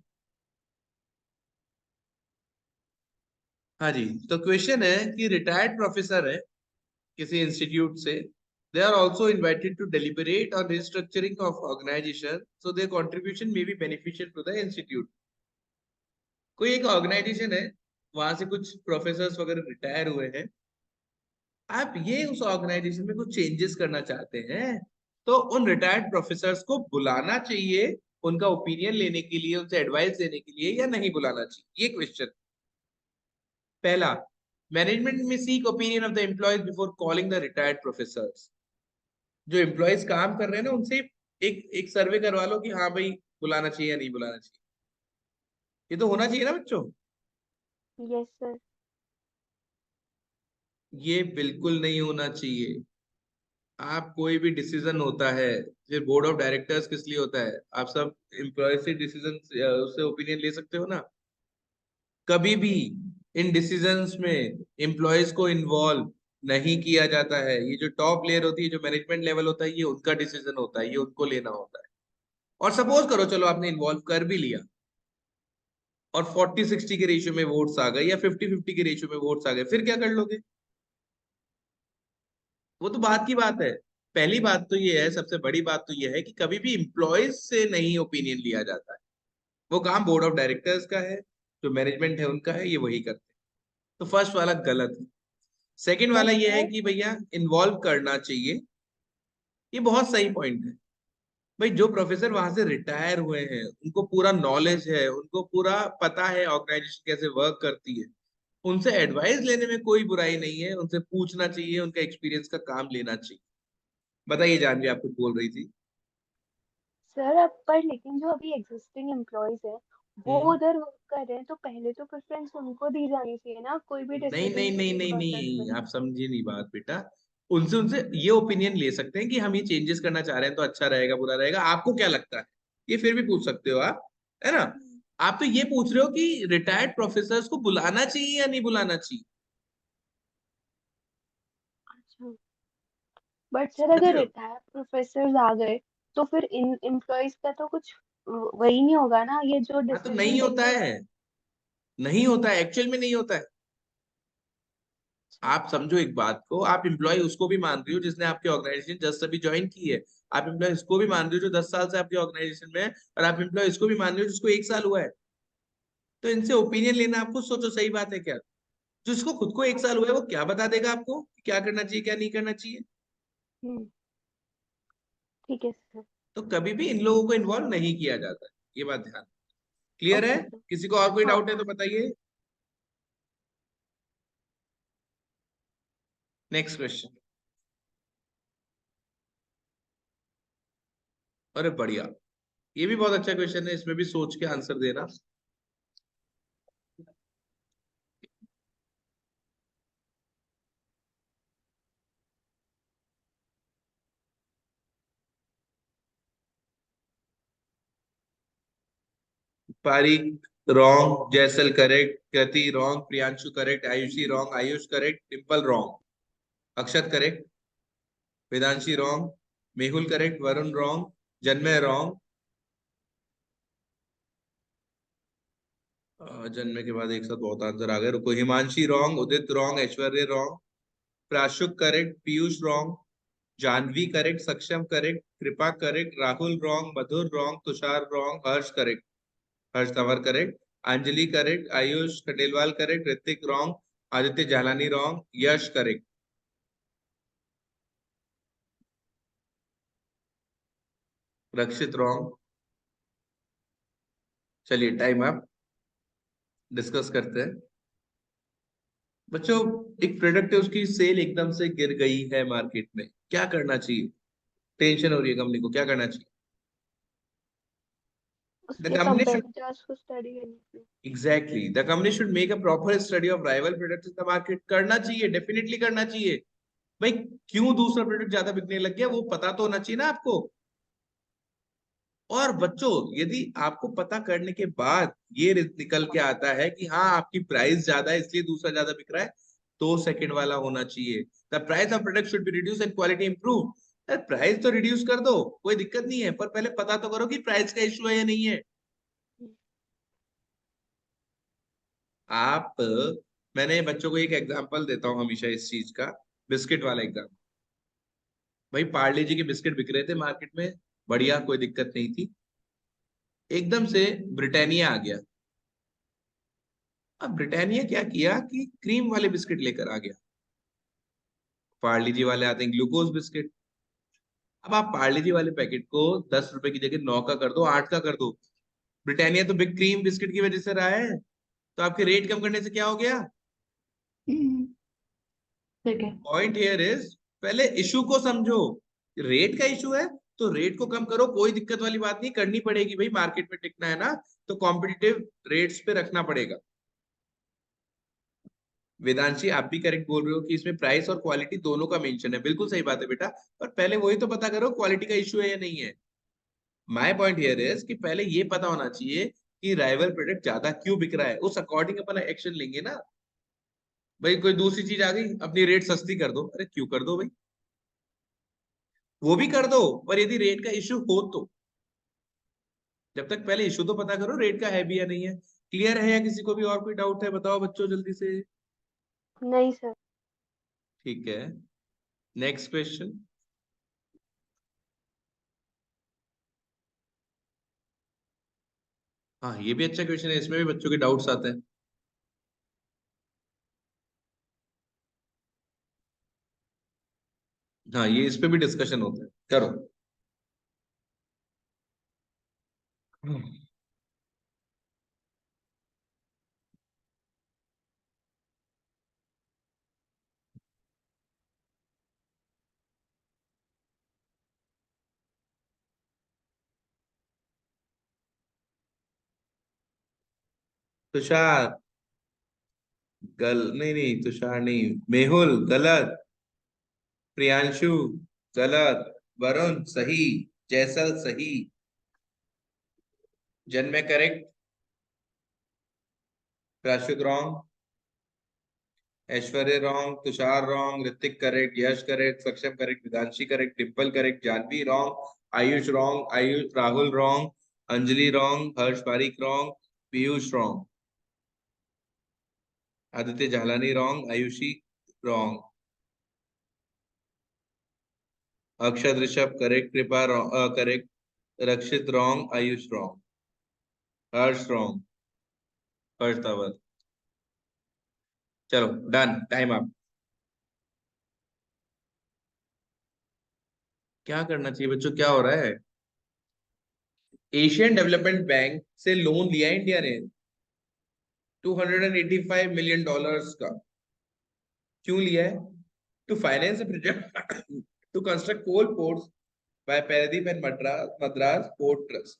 S1: हाँ जी, तो question है कि retired professor है किसी institute से, they are also invited to deliberate on restructuring of organization, so their contribution may be beneficial to the institute। कोई एक ऑर्गेनाइजेशन है, वहां से कुछ प्रोफेसर्स वगैरह रिटायर हुए हैं, आप ये उस ऑर्गेनाइजेशन में कुछ चेंजेस करना चाहते हैं, तो उन रिटायर्ड प्रोफेसर्स को बुलाना चाहिए उनका ओपिनियन लेने के लिए, उनसे एडवाइस लेने के लिए, या नहीं बुलाना चाहिए, ये क्वेश्चन। पहला, मैनेजमेंट में seek opinion of the employees before calling the retired professors. जो एम्प्लॉयज काम कर रहे हैं ना, उनसे एक एक सर्वे करवा लो कि हाँ भाई बुलाना चाहिए या नहीं बुलाना चाहिए। ये तो होना चाहिए ना बच्चों।
S2: Yes sir.
S1: ये बिल्कुल नहीं होना चाहिए। आप कोई भी डिसीजन होता है, फिर बोर्ड ऑफ डायरेक्टर्स किस लिए होता है? आप सब एम्प्लॉय से डिसीजन, उससे ओपिनियन ले सकते हो ना। कभी भी इन डिसीजंस में एम्प्लॉयज को इन्वॉल्व नहीं किया जाता है। ये जो टॉप लेयर होती है, जो मैनेजमेंट लेवल होता है, ये उनका डिसीजन होता है, ये उनको लेना होता है। और सपोज करो चलो आपने इन्वॉल्व कर भी लिया और 40-60 के रेशियो में वोट्स आ गए, या 50-50 के रेशियो में वोट्स आ गए, फिर क्या कर लोगे? वो तो बात की बात है। पहली बात तो ये है, सबसे बड़ी बात तो ये है कि कभी भी एम्प्लॉयज से नहीं ओपिनियन लिया जाता है। वो काम बोर्ड ऑफ डायरेक्टर्स का है, जो मैनेजमेंट है उनका है, ये वही करते हैं। तो फर्स्ट वाला गलत है। सेकंड वाला
S2: बट
S1: ये है
S2: सर,
S1: कि भैया इन्वॉल्व करना चाहिए, ये बहुत सही पॉइंट है। भाई जो प्रोफेसर वहां से रिटायर हुए हैं, उनको पूरा नॉलेज है, उनको पूरा पता है ऑर्गेनाइजेशन कैसे वर्क करती है, उनसे एडवाइस लेने में कोई बुराई नहीं है, उनसे पूछना चाहिए, उनका एक्सपीरियंस का काम लेना चाहिए। बताइए जानवी, आप कुछ बोल रही थी।
S2: सर अब पर लेकिन जो अभी एग्जिस्टिंग एम्प्लॉयज है वो
S1: हम्म।
S2: उधर वर्क कर रहे हैं, तो पहले तो प्रेफरेंस उनको दी जानी चाहिए ना कोई भी
S1: नहीं
S2: डिसीजन
S1: नहीं नहीं
S2: मेकिंग
S1: नहीं
S2: प्रोसेस में।
S1: नहीं, आप समझे नहीं बात बेटा। उनसे उनसे ये ओपिनियन ले सकते हैं कि हम ये चेंजेस करना चाह रहे हैं, तो अच्छा रहेगा बुरा रहेगा, आपको क्या लगता है, ये फिर भी पूछ सकते हो आप, है ना।
S2: हम्म,
S1: आप तो ये पूछ रहे हो कि रिटायर्ड प्रोफेसर्स को बुलाना चाहिए या नहीं बुलाना चाहिए।
S2: अच्छा। बट सर
S1: समझ
S2: अगर
S1: रहे हो?
S2: रिटायर्ड प्रोफेसर आ गए तो फिर इन एम्प्लॉयज का तो कुछ वही नहीं होगा ना, ये जो
S1: हाँ, तो
S2: डिसीजन
S1: नहीं होता
S2: लेंगे।
S1: है, नहीं होता है, एक्चुअल में नहीं होता है।
S2: अच्छा।
S1: आप समझो एक बात को, आप एम्प्लॉय उसको भी मान रही हो जिसने आपकी ऑर्गेनाइजेशन जस्ट अभी ज्वाइन की है, आप एम्प्लॉय इसको भी मान रही हो जो 10 साल से आपकी ऑर्गेनाइजेशन में है, और आप एम्प्लॉय इसको भी मान रही हो जिसको 1 साल हुआ है। तो इनसे ओपिनियन लेना, आपको सोचो सही बात है क्या? जिसको खुद को 1 साल हुआ है, वो क्या बता देगा आपको कि क्या करना चाहिए क्या नहीं करना चाहिए?
S2: हम्म। ठीक है सर।
S1: तो कभी भी इन लोगों को इन्वॉल्व नहीं किया जाता है, ये बात ध्यान। क्लियर है?
S2: Okay sir.
S1: किसी को और कोई
S2: हाँ
S1: डाउट है तो
S2: हाँ।
S1: बताइए। Next question. अरे बढ़िया, ये भी बहुत अच्छा क्वेश्चन है, इसमें भी सोच के आंसर देना। Pareek wrong, Jaisal correct, Kriti wrong, Priyanshu correct, Ayushi wrong, Ayush correct, Dimple wrong, Akshat correct, Vedanshi wrong, Mehul correct, Varun wrong, Janmay wrong, Janmay के बाद एक साथ बहुत आंसर आ गए, रुको, Himanshi wrong, Udit wrong, Aishwarya wrong, Prashuk correct, Piyush wrong, Janvi correct, Saksham correct, Kripa correct, Rahul wrong, Madhur wrong, Tushar wrong, Harsh correct, Harsh Tanwar correct, Anjali correct, Ayush Khandelwal correct, Hrithik wrong, Aditya Jalani wrong, Yash correct, Rakshit wrong. चलिए time up, discuss करते हैं बच्चों। एक प्रोडक्ट है, उसकी सेल एकदम से गिर गई है मार्केट में, क्या करना चाहिए? टेंशन हो रही है कंपनी को, क्या करना चाहिए? The
S2: उसके
S1: company should
S2: कंपेटिटर्स को स्टडी करनी चाहिए।
S1: exactly the company should make a proper study of rival products in the market। करना चाहिए, डेफिनेटली करना चाहिए भाई। क्यों दूसरा प्रोडक्ट ज्यादा बिकने लग गया वो पता तो होना चाहिए ना आपको। और बच्चों यदि आपको पता करने के बाद ये निकल के आता है कि हाँ आपकी प्राइस ज्यादा है इसलिए दूसरा ज्यादा बिक रहा है, तो सेकंड वाला होना चाहिए। The price of product should be reduce and quality improve. Price तो रिड्यूस कर दो, कोई दिक्कत नहीं है, पर पहले पता तो करो कि प्राइस का इश्यू है या नहीं है। आप मैंने बच्चों को एक एग्जांपल देता हूं हमेशा इस चीज का, बिस्किट वाला एग्जांपल। भाई पार्ले जी के बिस्किट बिक रहे थे मार्केट में, बढ़िया, कोई दिक्कत नहीं थी। एकदम से ब्रिटानिया आ गया। अब ब्रिटानिया क्या किया कि क्रीम वाले बिस्किट लेकर आ गया। पार्ले जी वाले आते हैं ग्लूकोज बिस्किट। अब आप पार्ले जी वाले पैकेट को 10 रुपए की जगह 9 का कर दो, 8 का कर दो। ब्रिटानिया तो बिग क्रीम बिस्किट की वजह से रहा है, तो आपके रेट कम करने से क्या हो गया?
S2: ठीक है।
S1: पॉइंट हियर इज, पहले इशू को समझो। रेट का इशू है तो रेट को कम करो, कोई दिक्कत वाली बात नहीं, करनी पड़ेगी भाई, मार्केट में टिकना है ना, तो कॉम्पिटिटिव रेट्स पे रखना पड़ेगा। वेदांशी आप भी करेक्ट बोल रहे हो कि इसमें प्राइस और क्वालिटी दोनों का मेंशन है, बिल्कुल सही बात है बेटा, पर पहले वही तो पता करो क्वालिटी का इशू है या नहीं है। माय पॉइंट हियर इज कि पहले ये पता होना चाहिए कि राइवल प्रोडक्ट ज्यादा क्यों बिक रहा है, उस अकॉर्डिंग अपन एक्शन लेंगे ना। भाई कोई दूसरी चीज आ गई, अपनी रेट सस्ती कर दो, अरे क्यों कर दो भाई, वो भी कर दो, पर यदि रेट का इश्यू हो तो जब तक पहले इश्यू तो पता करो रेट का है भी या नहीं है। क्लियर है या किसी को भी और कोई डाउट है? बताओ बच्चों जल्दी से।
S2: नहीं सर।
S1: ठीक है, नेक्स्ट क्वेश्चन। हाँ ये भी अच्छा क्वेश्चन है, इसमें भी बच्चों के डाउट्स आते हैं। हाँ ये इस पे भी डिस्कशन होता है, करो। तुषार नहीं नहीं, तुषार नहीं, मेहुल गलत, प्रियांशु गलत, वरुण सही, जैसल सही, Janmay correct, Prashuk wrong, Aishwarya wrong, Tushar wrong, Hrithik correct, Yash correct, Saksham correct, Vidanshi correct, Dimple correct, Janvi wrong, Ayush wrong, Ayush Rahul wrong, Anjali wrong, Harsh Pareek wrong, Piyush wrong, Aditya Jalani wrong, Ayushi wrong, Akshat Rishabh correct, Kripa correct, Rakshit wrong, Ayush wrong, Harsh wrong, Harsh Tanwar. चलो डन, टाइम अप। क्या करना चाहिए बच्चों, क्या हो रहा है? एशियन डेवलपमेंट बैंक से लोन लिया है इंडिया ने $285 million का। क्यों लिया है? To finance project to construct coal ports by Paradip and Madras port trust.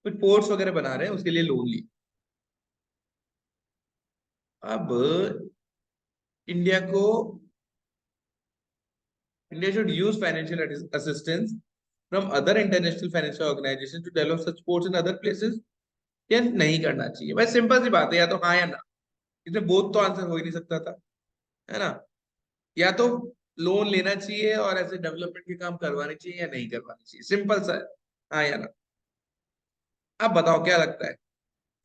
S1: कुछ पोर्ट्स वगैरह बना रहे हैं, उसके लिए लोन लिया। अब India should use financial assistance from other international financial organizations to develop such ports in other places, या नहीं करना चाहिए? बस सिंपल सी बात है, या तो हाँ या ना। इसमें बोथ तो आंसर हो ही नहीं सकता था, है ना? या तो लोन लेना चाहिए और ऐसे डेवलपमेंट के काम करवाने चाहिए या नहीं करवाने चाहिए, सिंपल सा है, हाँ या ना। अब बताओ क्या लगता है,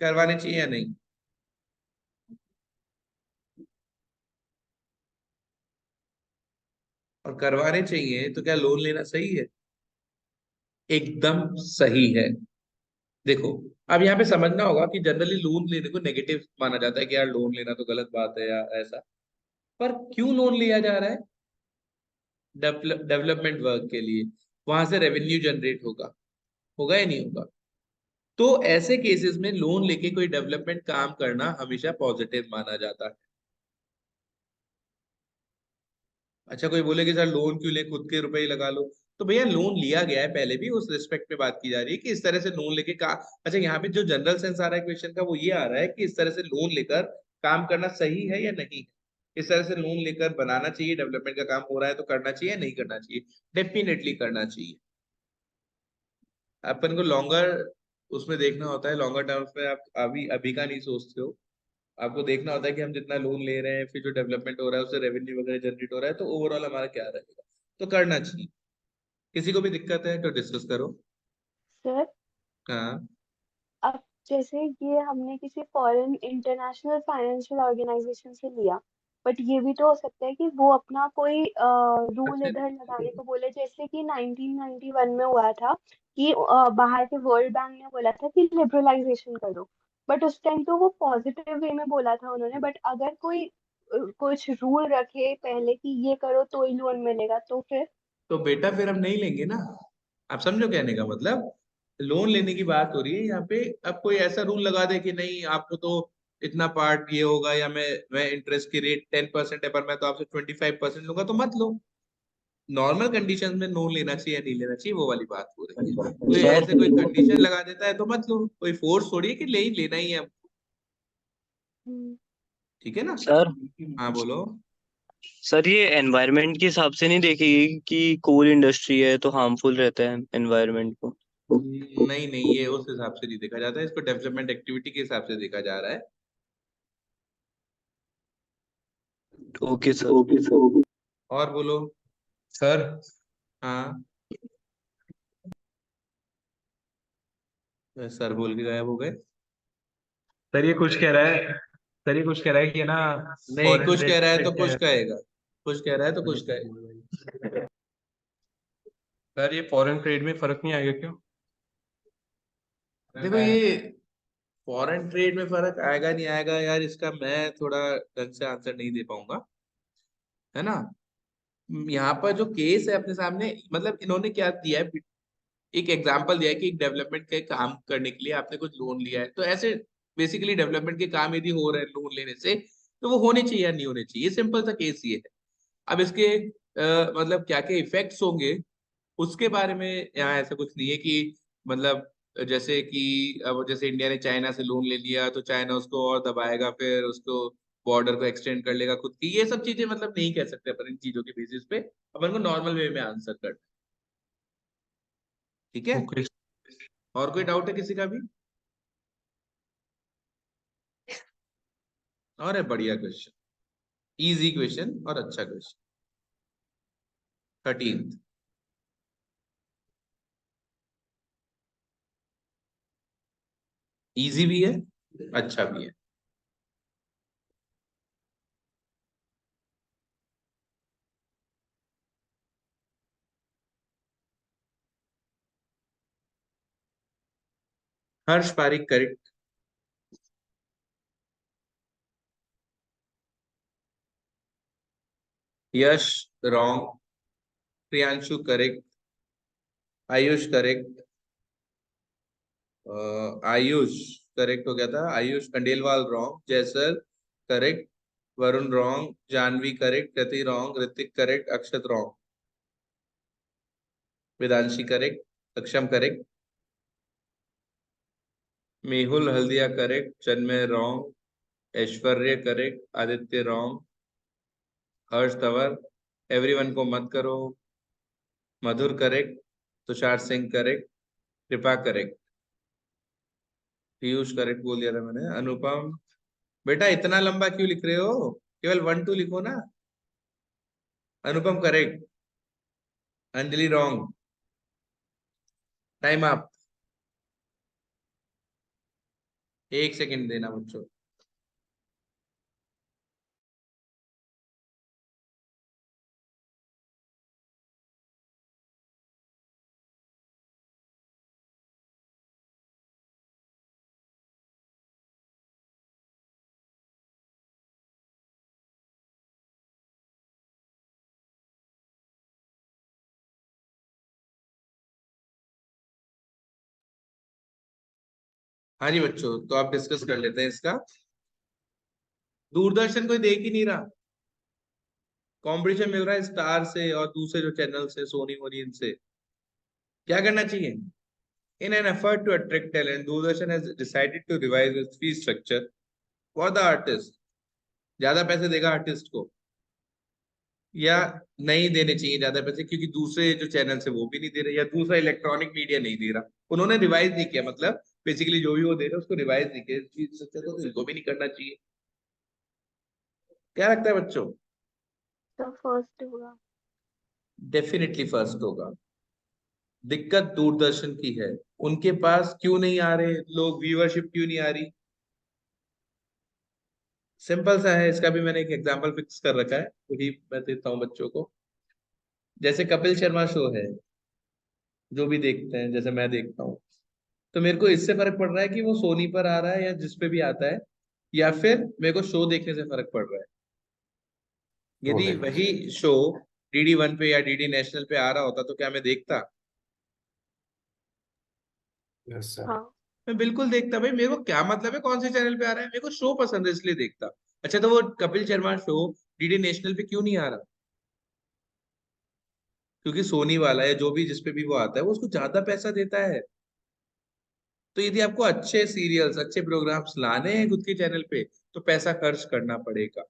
S1: करवाने चाहिए या नहीं? और करवाने चाहिए तो क्या लोन लेना सही है? एकदम सही है। देखो, अब यहाँ पे समझना होगा कि जनरली लोन लेने को नेगेटिव माना जाता है कि यार लोन लेना तो गलत बात है या ऐसा। पर क्यों लोन लिया जा रहा है? डेवलपमेंट वर्क के लिए। वहां से रेवेन्यू जनरेट होगा, होगा या नहीं होगा? तो ऐसे केसेस में लोन लेके कोई डेवलपमेंट काम करना हमेशा पॉजिटिव माना जाता है। अच्छा, कोई बोले कि सर लोन क्यों ले, खुद के रुपए ही लगा लो। तो भैया लोन लिया गया है पहले भी, उस रिस्पेक्ट में बात की जा रही है कि इस तरह से लोन लेके का। अच्छा, यहाँ पे जो जनरल सेंस आ रहा है क्वेश्चन का वो ये आ रहा है कि इस तरह से लोन लेकर काम करना सही है या नहीं है। इस तरह से लोन लेकर बनाना चाहिए, डेवलपमेंट का काम हो रहा है तो करना चाहिए या नहीं करना चाहिए? डेफिनेटली करना चाहिए। अपन को लॉन्गर उसमें देखना होता है, लॉन्गर टर्म्स में। आप अभी अभी का नहीं सोचते हो, आपको देखना होता है कि हम जितना लोन ले रहे हैं, फिर जो डेवलपमेंट हो रहा है उससे रेवेन्यू वगैरह जनरेट हो रहा है, तो ओवरऑल हमारा क्या रहेगा। तो करना चाहिए। किसी को भी दिक्कत है तो डिस्कस करो।
S2: सर,
S1: हाँ।
S2: अब जैसे ये हमने किसी फॉरेन इंटरनेशनल फाइनेंशियल ऑर्गेनाइजेशन से लिया, बट ये भी तो हो सकता है कि वो अपना कोई रूल इधर लगाने को बोले, जैसे कि 1991 में हुआ था कि बाहर के वर्ल्ड बैंक ने बोला था कि लिबरलाइजेशन करो। बट उस टाइम तो वो पॉजिटिव वे में बोला था उन्होंने, बट अगर कोई कुछ रूल रखे पहले कि ये करो तो ही लोन मिलेगा, तो फिर
S1: तो बेटा फिर हम नहीं लेंगे ना। आप समझो कहने का मतलब, लोन लेने की बात हो रही है यहाँ पे। अब कोई ऐसा रूल लगा दे कि नहीं आपको तो इतना पार्ट ये होगा, या मैं इंटरेस्ट की रेट 10% है पर मैं तो आपसे 25% लूंगा, तो मत लो। नॉर्मल कंडीशन में लोन लेना चाहिए या नहीं लेना चाहिए, वो वाली बात हो रही है। कोई
S5: सर
S1: ऐसे कोई कंडीशन लगा देता है तो मत लो, कोई फोर्स थोड़ी है कि ले ही लेना ही है हमको।
S2: हम्म,
S1: ठीक है ना?
S5: सर
S1: हाँ बोलो।
S5: सर ये एनवायरनमेंट के हिसाब से नहीं देखेगी कि कोल इंडस्ट्री है तो हार्मफुल रहता है एनवायरनमेंट को?
S1: नहीं नहीं, ये उस हिसाब से नहीं देखा जाता है, इसको डेवलपमेंट एक्टिविटी के हिसाब से देखा जा रहा है।
S5: Okay sir. Okay sir.
S1: और बोलो।
S4: सर
S1: हाँ, सर बोल के गायब हो गए।
S4: सर ये कुछ कह रहा है सर ये कुछ कह रहा है कि ना
S1: नहीं,
S4: फॉरेन
S1: कुछ कह रहा है तो
S4: ट्रेड
S1: कुछ कहेगा, कुछ कह रहा है तो कुछ कहेगा।
S4: सर ये फॉरेन ट्रेड में फर्क नहीं आएगा क्यों?
S1: देखो, ये फॉरेन ट्रेड में फर्क आएगा नहीं आएगा यार, इसका मैं थोड़ा ढंग से आंसर नहीं दे पाऊंगा, है ना? यहाँ पर जो केस है अपने सामने, मतलब इन्होंने क्या दिया है, एक एग्जांपल दिया है कि एक डेवलपमेंट के काम करने के लिए आपने कुछ लोन लिया है, तो ऐसे बेसिकली डेवलपमेंट के काम यदि हो रहे हैं लोन लेने से, तो वो होने चाहिए या नहीं होने चाहिए, सिंपल सा केस ये है। अब इसके मतलब क्या क्या इफेक्ट्स होंगे उसके बारे में यहाँ ऐसा कुछ नहीं है कि मतलब जैसे कि अब जैसे इंडिया ने चाइना से लोन ले लिया तो चाइना उसको और दबाएगा, फिर उसको बॉर्डर को एक्सटेंड कर लेगा खुद की, ये सब चीजें मतलब नहीं कह सकते अपन इन चीजों के बेसिस पे। अपन को नॉर्मल वे में आंसर करना है। ठीक है?
S4: ओके।
S1: और कोई डाउट है किसी का भी? और है बढ़िया क्वेश्चन, इजी क्वेश्चन और अच्छा क्वेश्चन। 13th, इजी भी है, अच्छा भी है। Harsh Pareek correct. Yash wrong. Priyanshu correct. Ayush correct. Ayush correct हो गया था। Ayush Khandelwal wrong. Jaisar correct. Varun wrong. Janvi correct. Kriti wrong. Hrithik correct. Akshat wrong. Vedanshi correct. Aksham correct. Mehul Haldia correct, Chanmay wrong, Aishwarya correct, Aditya wrong, Harsh Tanwar, everyone को मत करो, Madhur correct, Tushar Singh correct, Kripa correct, Piyush correct बोल दिया था मैंने, अनुपम। बेटा इतना लंबा क्यों लिख रहे हो, केवल 1 2 लिखो ना। Anupam correct, Anjali wrong, time up. 1 second देना बच्चों। हाँ जी बच्चों, तो आप डिस्कस कर लेते हैं इसका। दूरदर्शन कोई देख ही नहीं रहा, कंपटीशन मिल रहा है स्टार से और दूसरे जो चैनल से, सोनी वोनी, इनसे। क्या करना चाहिए? In an effort to attract talent, Doordarshan has decided to revise its fee structure for the artist. ज्यादा पैसे देगा आर्टिस्ट को या नहीं देने चाहिए ज्यादा पैसे, क्योंकि दूसरे जो चैनल है वो भी नहीं दे रहे, या दूसरा इलेक्ट्रॉनिक मीडिया नहीं दे रहा। उन्होंने रिवाइज नहीं किया, मतलब बेसिकली जो भी वो दे रहे उसको रिवाइज नहीं किया। फी स्ट्रक्चर तो इनको भी नहीं करना चाहिए। क्या लगता है बच्चों?
S2: तो फर्स्ट होगा।
S1: डेफिनेटली फर्स्ट होगा। दिक्कत दूरदर्शन की है, उनके पास क्यों नहीं आ रहे लोग, व्यूअरशिप क्यों नहीं आ रही? सिंपल सा है, इसका भी मैंने एक एग्जांपल फिक्स कर रखा है, वही मैं देता हूँ बच्चों को। जैसे कपिल शर्मा शो है, जो भी देखते हैं, जैसे मैं देखता हूँ, तो मेरे को इससे फर्क पड़ रहा है कि वो सोनी पर आ रहा है या जिस पे भी आता है, या फिर मेरे को शो देखने से फर्क पड़ रहा है। यदि वही शो DD1 पे या DD नेशनल पे आ रहा होता तो क्या मैं देखता?
S2: हाँ।
S1: मैं बिल्कुल देखता भाई, मेरे को क्या मतलब है कौन से चैनल पे आ रहा है, मेरे को शो पसंद है इसलिए देखता। अच्छा, तो वो Kapil Sharma show DD national पे क्यों नहीं आ रहा? क्योंकि सोनी वाला है, जो भी जिस पे भी वो आता है वो उसको ज्यादा पैसा देता है। तो यदि आपको अच्छे सीरियल्स, अच्छे प्रोग्राम्स लाने हैं खुद के चैनल पे, तो पैसा खर्च करना पड़ेगा।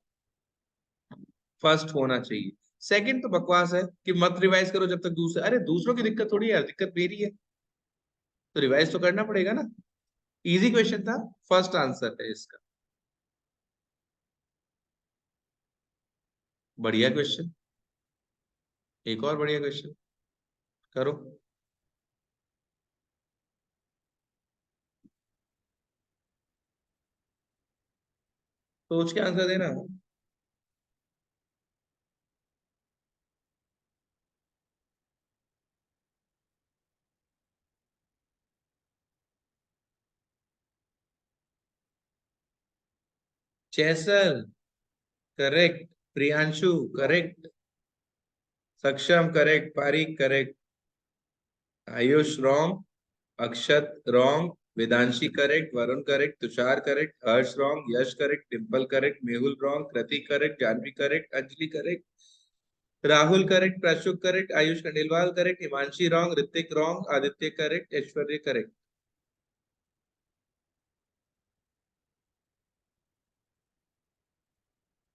S1: फर्स्ट होना चाहिए। सेकंड तो बकवास है कि मत रिवाइज करो जब तक दूसरे, अरे दूसरों की दिक्कत थोड़ी है, दिक्कत मेरी है, तो रिवाइज तो करना पड़ेगा ना। इजी क्वेश्चन था, फर्स्ट आंसर है इसका। बढ़िया क्वेश्चन, एक और बढ़िया क्वेश्चन करो। सोच के आंसर देना। Chaisal correct, Priyanshu correct, Saksham correct, Pareek correct, Ayush wrong, Akshat wrong, Vedanshi correct, Varun correct, Tushar correct, Harsh wrong, Yash correct, Dimple correct, Mehul wrong, Kriti correct, Janvi correct, Anjali correct, Rahul correct, Prashuk correct, Ayush Khandelwal correct, Himanshi wrong, Hrithik wrong, Aditya correct, Aishwarya correct.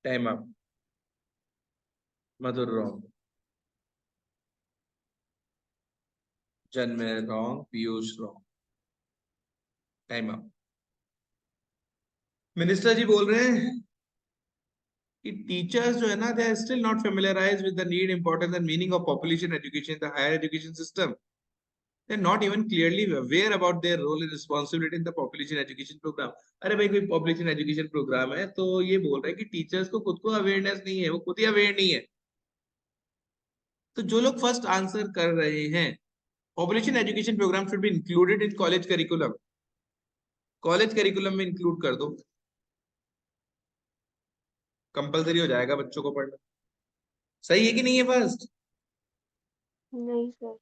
S1: Time up. Madhur wrong, Janmay wrong, Piyush wrong, time up. Minister ji बोल रहे हैं कि teachers जो है ना, they are still not familiarized with the need, importance and meaning of population education in the higher education system. They're not even clearly aware about their role and responsibility in the population education program. अरे भाई, कोई population education program है तो ये बोल रहा है कि टीचर्स को खुद को अवेयरनेस नहीं है, वो खुद ही अवेयर नहीं है। तो जो लोग फर्स्ट आंसर कर रहे हैं, population education programme should be included in college curriculum, college curriculum में इंक्लूड कर दो, कंपलसरी हो जाएगा बच्चों को पढ़ना। सही है कि नहीं है फर्स्ट?
S2: नहीं सर।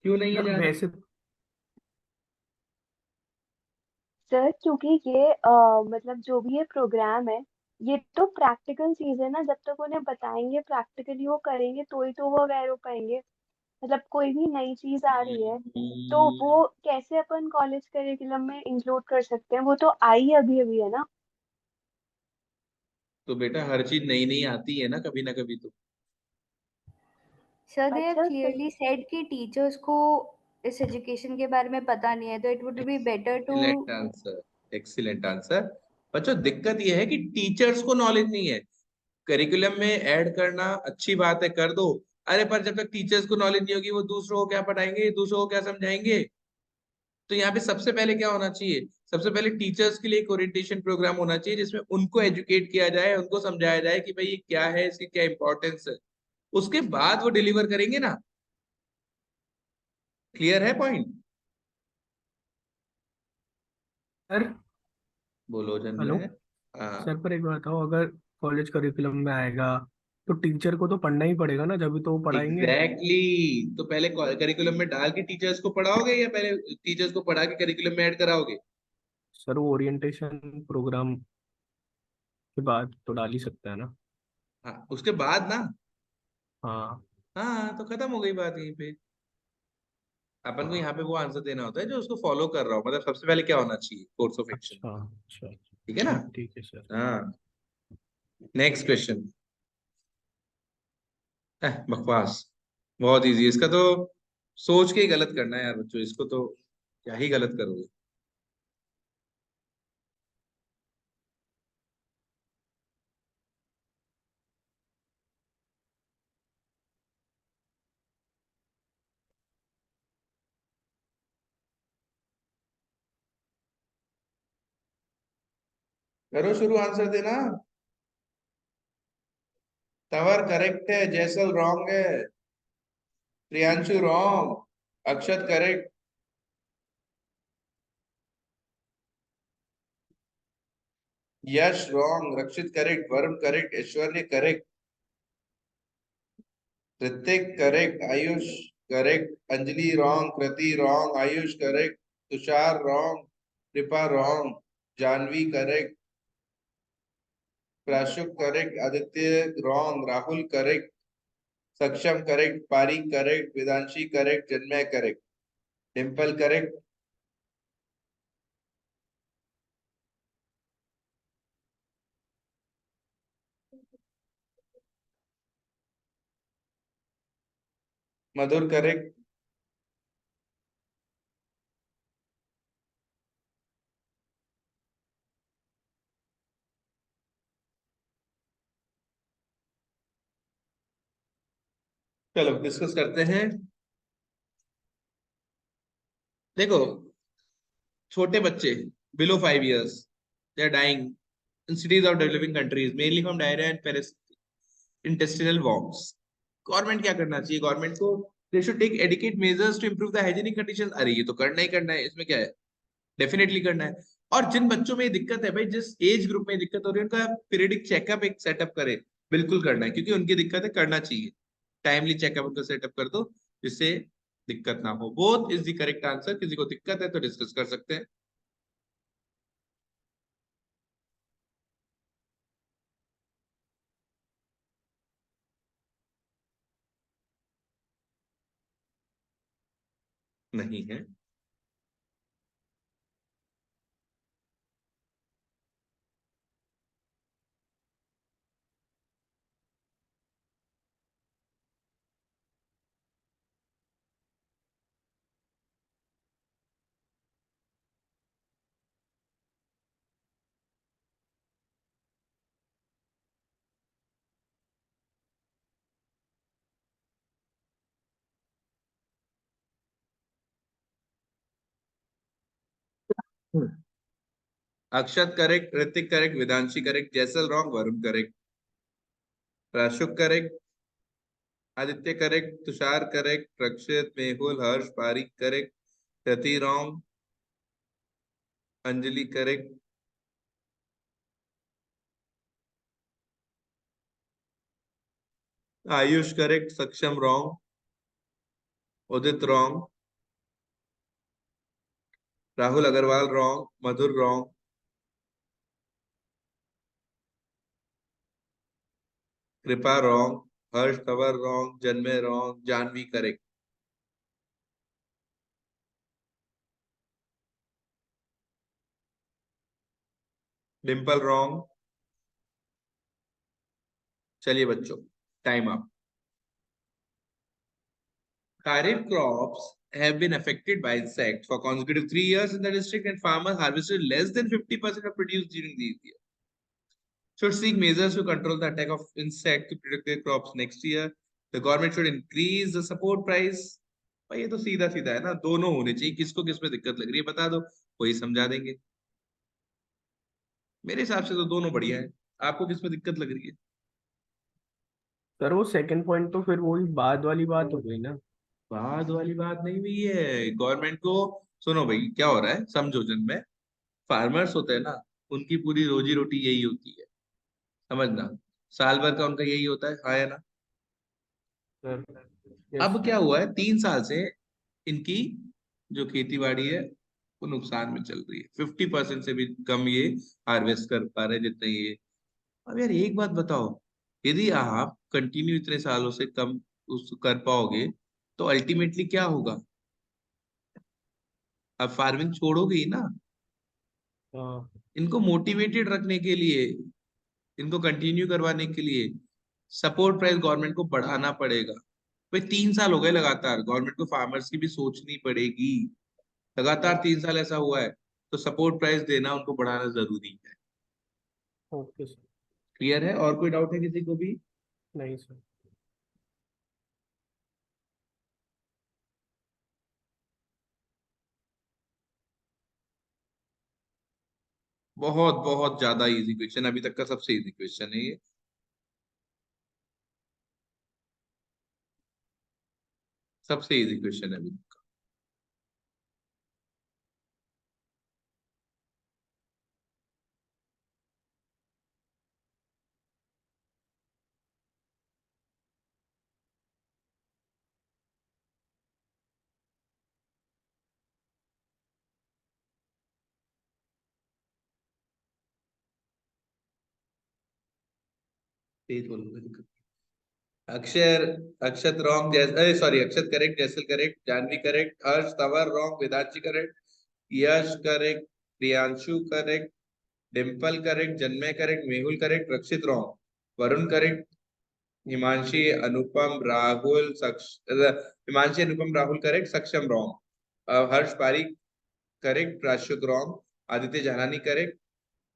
S1: क्यों नहीं है
S3: यार
S1: जान?
S3: वैसे
S2: सर क्योंकि ये मतलब जो भी ये प्रोग्राम है, ये तो प्रैक्टिकल चीज है ना, जब तक उन्हें बताएंगे प्रैक्टिकली वो करेंगे तो ही तो वो अवेयर हो पाएंगे। मतलब कोई भी नई चीज आ रही है तो वो कैसे अपन कॉलेज करिकुलम में इंक्लूड कर सकते हैं, वो तो आई अभी अभी है ना।
S1: तो बेटा हर चीज नई नई आती है ना कभी तो।
S7: सर दे हैव
S2: अच्छा सर।
S7: क्लियरली सेड कि टीचर्स को इस एजुकेशन के बारे में पता नहीं है, तो it would be better to.
S1: Excellent answer, excellent answer. बच्चों दिक्कत यह है कि टीचर्स को नॉलेज नहीं है। करिकुलम में ऐड करना अच्छी बात है, कर दो। अरे पर जब तक टीचर्स को नॉलेज नहीं होगी वो दूसरों को क्या पढ़ाएंगे, दूसरों को क्या समझाएंगे। तो यहाँ पे सबसे पहले क्या होना चाहिए, सबसे पहले टीचर्स के लिए एक ओरिएंटेशन प्रोग्राम होना चाहिए जिसमें उनको एजुकेट किया जाए, उनको समझाया जाए कि भाई ये क्या है, इसकी क्या इंपॉर्टेंस है। उसके बाद वो डिलीवर करेंगे ना। क्लियर है पॉइंट।
S3: सर
S1: बोलो
S3: हेलो।
S1: जन्मय। हाँ
S3: सर पर एक बात हो, अगर कॉलेज करिकुलम में आएगा तो टीचर को तो पढ़ना ही पड़ेगा ना, जब भी तो वो पढ़ाएंगे।
S1: एग्जैक्टली तो पहले करिकुलम में डाल के टीचर्स को पढ़ाओगे या पहले टीचर्स को पढ़ा के करिकुलम में ऐड कराओगे।
S3: सर वो ओरिएंटेशन प्रोग्राम के बाद तो डाल ही सकते हैं ना।
S1: हाँ उसके बाद ना।
S3: हाँ।
S1: हाँ तो खत्म हो गई बात यहीं पे। अपन को
S3: हाँ।
S1: यहाँ पे वो आंसर देना होता है जो उसको फॉलो कर रहा हो, मतलब सबसे पहले क्या होना चाहिए कोर्स ऑफ एक्शन।
S3: अच्छा अच्छा।
S1: ठीक है ना।
S3: ठीक है सर।
S1: हाँ नेक्स्ट क्वेश्चन। बकवास, बहुत इजी इसका तो। सोच के ही गलत करना है यार बच्चों, इसको तो क्या ही गलत करोगे। करो शुरू, आंसर देना। तवर करेक्ट है, जैसल रॉन्ग है, Priyanshu wrong, Akshat correct, Yash wrong, Rakshit correct, Varun correct, Aishwarya correct, Hrithik correct, Ayush correct, Anjali wrong, Kriti wrong, Ayush correct, Tushar wrong, Kripa wrong, Janvi correct, Prashuk correct, Aditya wrong, Rahul correct, Saksham correct, Pari correct, Vedanshi correct, Janmay correct, Dimple correct. Madhur correct. चलो डिस्कस करते हैं। देखो छोटे बच्चे below 5 years they are dying in cities of developing countries mainly from diarrhea and intestinal worms। Government क्या करना चाहिए, government को they should take adequate measures to improve the hygienic conditions. अरे ये तो करना ही करना है, इसमें क्या है, डेफिनेटली करना है। और जिन बच्चों में ये दिक्कत है भाई, जिस एज ग्रुप में ये दिक्कत हो रही है, उनका पीरियडिक चेकअप एक सेटअप करे। बिल्कुल करना है क्योंकि उनकी दिक्कत है, करना चाहिए। टाइमली चेकअप उनका सेटअप कर दो जिससे दिक्कत ना हो। Both is the correct answer. किसी को दिक्कत है तो डिस्कस कर सकते हैं। नहीं है। Akshat correct, Hrithik correct, Vedanshi correct, Jaisal wrong, Varun correct, Prashuk correct, Aditya correct, Tushar correct, Rakshit, Mehul, Harsh, Pareek correct, Rati wrong, Anjali correct, Ayush correct, Saksham wrong, Udit wrong, Rahul Agarwal wrong, Madhur wrong, Kripa wrong, Harsh Tanwar wrong, Janmay wrong, Janvi correct. Dimple wrong. चलिए बच्चों, time up. Kharif crops have been affected by insects for consecutive 3 years in the district, and farmers harvested less than 50% of produce during these years. Should seek measures to control the attack of insect to protect their crops next year. The government should increase the support price. भाई ये तो सीधा सीधा है ना, दोनों होने चाहिए। किसको किस पे दिक्कत लग रही है बता दो, वही समझा देंगे। मेरे हिसाब से तो दोनों बढ़िया है। आपको किस पे दिक्कत लग रही है?
S3: सर वो सेकंड पॉइंट तो फिर वही बाद वाली बात हो गई ना।
S1: बाद वाली बात नहीं हुई है। गवर्नमेंट को सुनो भाई, क्या हो रहा है समझो। जिनमें फार्मर्स होते हैं ना, उनकी पूरी रोजी रोटी यही होती है, समझना। साल भर का उनका यही होता है, हाँ या ना?
S3: सर
S1: अब
S3: यस।
S1: क्या हुआ है, 3 साल से इनकी जो खेती बाड़ी है वो नुकसान में चल रही है। 50% से भी कम ये हार्वेस्ट कर पा रहे जितने ये। अब यार एक बात बताओ, यदि आप कंटिन्यू इतने सालों से कम उस कर पाओगे तो अल्टीमेटली क्या होगा? अब फार्मिंग छोड़ोगे ही ना।
S3: हाँ
S1: इनको मोटिवेटेड रखने के लिए, इनको कंटिन्यू करवाने के लिए सपोर्ट प्राइस गवर्नमेंट को बढ़ाना पड़ेगा। भाई 3 साल हो गए लगातार, गवर्नमेंट को फार्मर्स की भी सोचनी पड़ेगी। लगातार 3 साल ऐसा हुआ है, तो सपोर्ट प्राइस देना उनको बढ़ाना जरूरी है।
S3: Okay sir.
S1: क्लियर है? और कोई डाउट है किसी को भी?
S3: नहीं सर।
S1: बहुत बहुत ज्यादा इजी क्वेश्चन, अभी तक का सबसे इजी क्वेश्चन है ये। सबसे इजी क्वेश्चन है अभी तक का। तेज बोलो, कोई दिक्कत नहीं। Akshar, Akshat wrong, Jais sorry, Akshat correct, Jaisal correct, Janvi correct, Harsh Tanwar wrong, Vedanshi correct, Yash correct, Priyanshu correct, Dimple correct, Janmay correct, Mehul correct, Rakshit wrong, Varun correct, Himanshi Anupam Rahul Himanshi Anupam Rahul correct, Saksham wrong, Harsh Pareek correct, Prashyut wrong, Aditya Janani correct,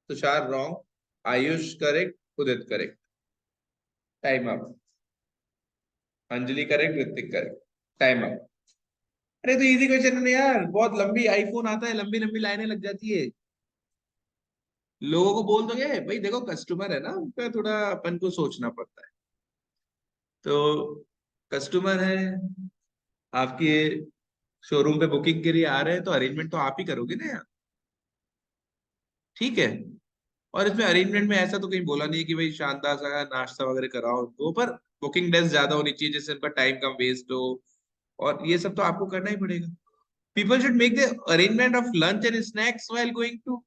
S1: Tushar wrong, Ayush correct, Udit correct. Time up. Anjali correct, Hrithik correct. Time up. अरे तो इजी क्वेश्चन है ना यार, बहुत लंबी आईफोन आता है, लंबी लंबी लाइनें लग जाती है। लोगों को बोल दोगे भाई देखो कस्टमर है ना, उनका थोड़ा अपन को सोचना पड़ता है। तो कस्टमर है आपके, शोरूम पे बुकिंग के लिए आ रहे हैं, तो अरेंजमेंट तो आप ही करोगे ना यार, ठीक है? और इसमें अरेंजमेंट में ऐसा तो कहीं बोला नहीं है कि भाई शानदार सा नाश्ता वगैरह कराओ उनको, पर बुकिंग डेस्क ज्यादा होनी चाहिए जिससे उनका टाइम कम वेस्ट हो। और ये सब तो आपको करना ही पड़ेगा। People should make the arrangement of lunch and snacks while going to.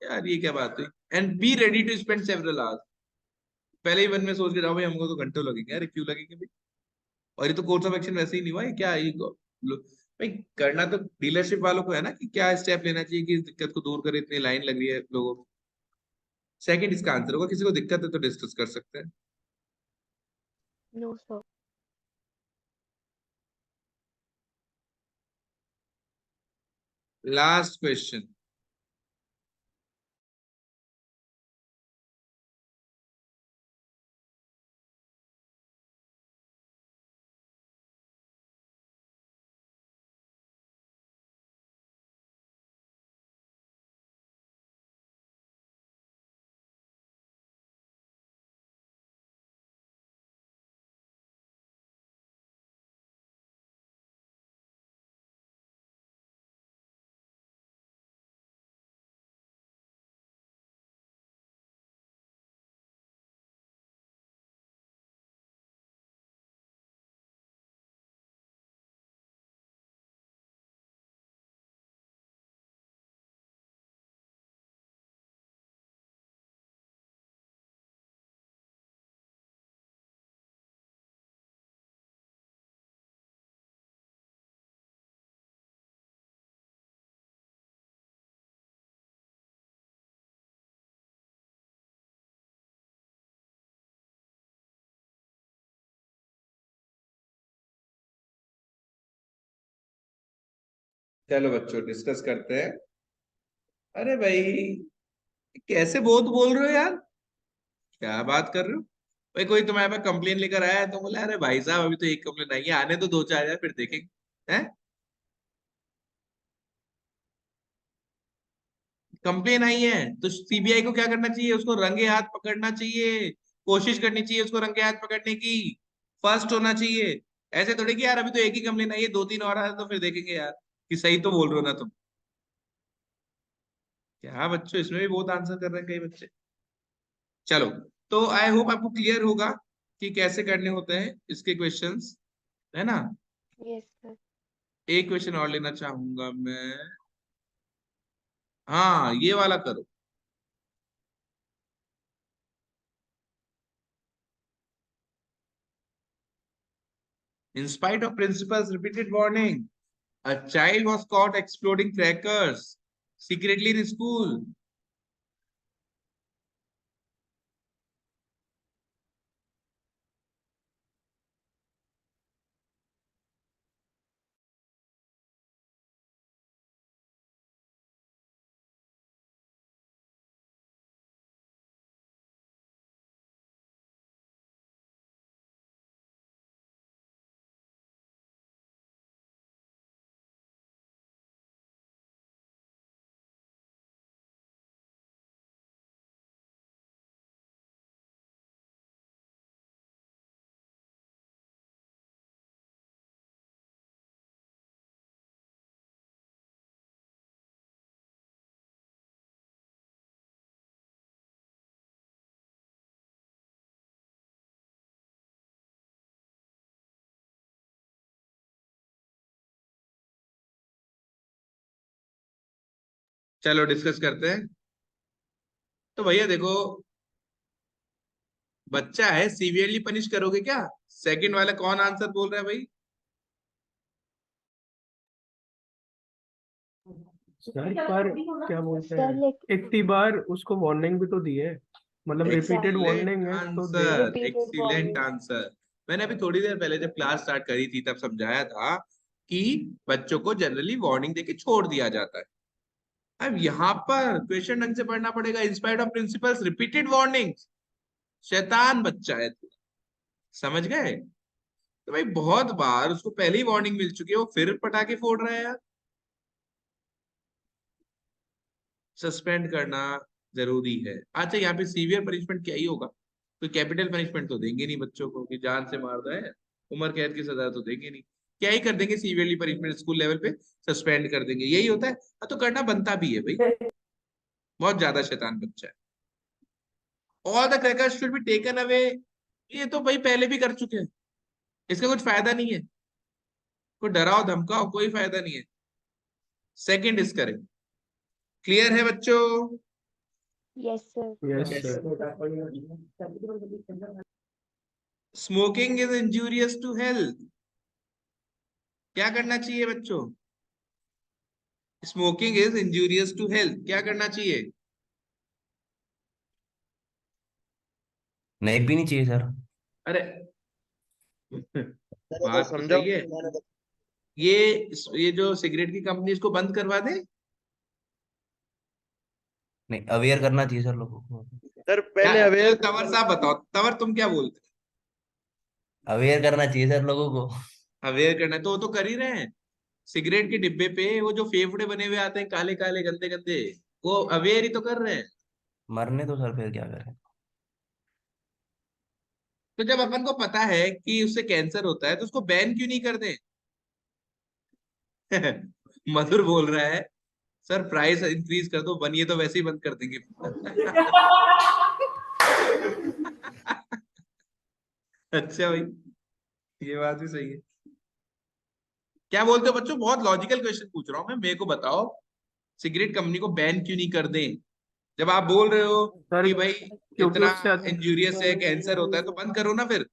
S1: यार ये क्या बात हुई? And be ready to spend several hours. पहले ही मन में सोच के जाओ भाई हमको तो घंटों लगेंगे। अरे क्यों लगेंगे भाई? और ये तो कोर्स ऑफ एक्शन वैसे ही नहीं हुआ है क्या? भाई करना तो डीलरशिप वालों को है ना, कि क्या स्टेप लेना चाहिए कि इस दिक्कत को दूर करे, इतनी लाइन लग रही है लोगों को। सेकंड इसका आंसर होगा। किसी को दिक्कत है तो डिस्कस कर सकते हैं।
S2: No sir.
S1: Last question. चलो बच्चों डिस्कस करते हैं। अरे भाई कैसे बहुत बोल रहे हो यार, क्या बात कर रहे हो भाई? कोई तुम्हारे पास कंप्लेन लेकर आया है तो बोला अरे भाई साहब अभी तो एक कंप्लेन आई है, आने तो दो चार यार फिर देखेंगे। हैं? कंप्लेन आई है तो सीबीआई को क्या करना चाहिए? उसको रंगे हाथ पकड़ना चाहिए, कोशिश करनी चाहिए उसको रंगे हाथ पकड़ने की, फर्स्ट होना चाहिए। ऐसे थोड़ी कि यार अभी तो एक ही कंप्लेन आई है, दो तीन और आए तो फिर देखेंगे यार कि सही तो बोल रहे हो ना तुम। क्या बच्चों इसमें भी बहुत आंसर कर रहे हैं कई बच्चे। चलो, तो आई होप आपको क्लियर होगा कि कैसे करने होते हैं इसके क्वेश्चंस, है ना?
S2: Yes sir.
S1: एक क्वेश्चन और लेना चाहूंगा मैं। हाँ ये वाला करो। In spite of principal's repeated warning, a child was caught exploding crackers secretly in school. चलो डिस्कस करते हैं। तो भैया देखो, बच्चा है, सीवियरली पनिश करोगे क्या? सेकंड वाला कौन आंसर बोल रहा है भाई?
S3: सर पर क्या बोलते
S2: सर
S3: हैं, इतनी बार उसको वार्निंग भी तो दी है, मतलब रिपीटेड
S2: एग्जैक्टली
S3: वार्निंग है तो दे।
S1: Answer,
S2: repeated
S1: excellent
S2: warning.
S1: Answer. मैंने अभी थोड़ी देर पहले जब क्लास स्टार्ट करी थी तब समझाया था कि बच्चों को जनरली वार्निंग देके छोड़ दिया जाता है। अब यहाँ पर क्वेश्चन ढंग से पढ़ना पड़ेगा। In spite of principles repeated warning, शैतान बच्चा है तू, समझ गए? तो भाई बहुत बार उसको पहले ही वार्निंग मिल चुकी है, वो फिर पटाखे फोड़ रहा है यार। सस्पेंड करना जरूरी है। अच्छा यहाँ पे सीवियर पनिशमेंट क्या ही होगा, तो कैपिटल पनिशमेंट तो देंगे नहीं बच्चों को कि जान से मार दे, उम्र कैद की सजा तो देंगे नहीं। क्या ही कर देंगे सीवियरली पनिशमेंट, स्कूल लेवल पे सस्पेंड कर देंगे, यही होता है। हाँ, तो करना बनता भी है भाई, बहुत ज्यादा शैतान बच्चा है। All the crackers should be taken away, ये तो भाई पहले भी कर चुके हैं, इसका कुछ फायदा नहीं है। कोई डराओ धमकाओ कोई फायदा नहीं है। Second is correct. क्लियर है बच्चों?
S2: Yes sir.
S3: Yes
S1: Yes.
S3: Sir.
S1: Smoking is injurious to health, क्या करना चाहिए बच्चों? Smoking is injurious to health, क्या करना चाहिए?
S8: नहीं पीनी चाहिए सर।
S1: अरे
S9: मैंने तो
S1: बात तो
S9: समझा,
S1: सही है।
S9: मैंने तो
S1: ये जो सिगरेट की कंपनी, इसको बंद करवा दे।
S8: नहीं, अवेयर करना चाहिए सर लोगों को।
S9: सर
S1: क्या
S9: पहले अवेयर
S1: तंवर साहब बताओ, तंवर तुम क्या बोलते
S8: अवेयर करना चाहिए सर लोगों को।
S1: हो? अवेयर करना है तो वो तो कर ही रहे हैं। सिगरेट के डिब्बे पे वो जो फेफड़े बने हुए आते हैं काले काले गंदे गंदे, वो अवेयर ही तो कर रहे हैं।
S8: मरने तो सर, फिर क्या करें।
S1: तो जब अपन को पता है कि उससे कैंसर होता है तो उसको बैन क्यों नहीं कर दें? मधुर बोल रहा है सर प्राइस इंक्रीज कर दो, बनिए तो वैसे ही बंद कर देंगे। अच्छा भाई, ये बात भी सही है। क्या बोलते हो बच्चों? बहुत लॉजिकल क्वेश्चन पूछ रहा हूं मैं, मेरे को बताओ सिगरेट कंपनी को बैन क्यों नहीं कर दें? जब आप बोल रहे हो
S3: सर
S1: कि भाई
S3: क्योंकि
S1: इतना
S3: उससे
S1: इंजूरियस है, कैंसर होता है, तो बंद करो ना फिर।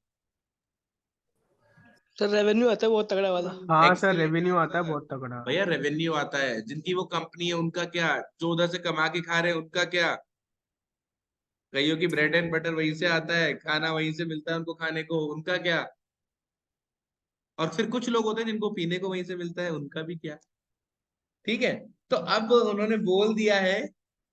S10: सर रेवेन्यू आता है बहुत तगड़ा वाला।
S3: हाँ सर,
S1: एक्सीलेंट
S3: रेवेन्यू आता है
S1: आंसर
S3: बहुत तगड़ा।
S1: भैया, रेवेन्यू आता है। जिनकी वो कंपनी है उनका क्या, जो उधर से कमा के खा रहे हैं उनका क्या? कईयों की ब्रेड एंड बटर वहीं से आता है, खाना वहीं से मिलता है उनको खाने को, उनका क्या? और फिर कुछ लोग होते हैं जिनको पीने को वहीं से मिलता है, उनका भी क्या? ठीक है, तो अब उन्होंने बोल दिया है,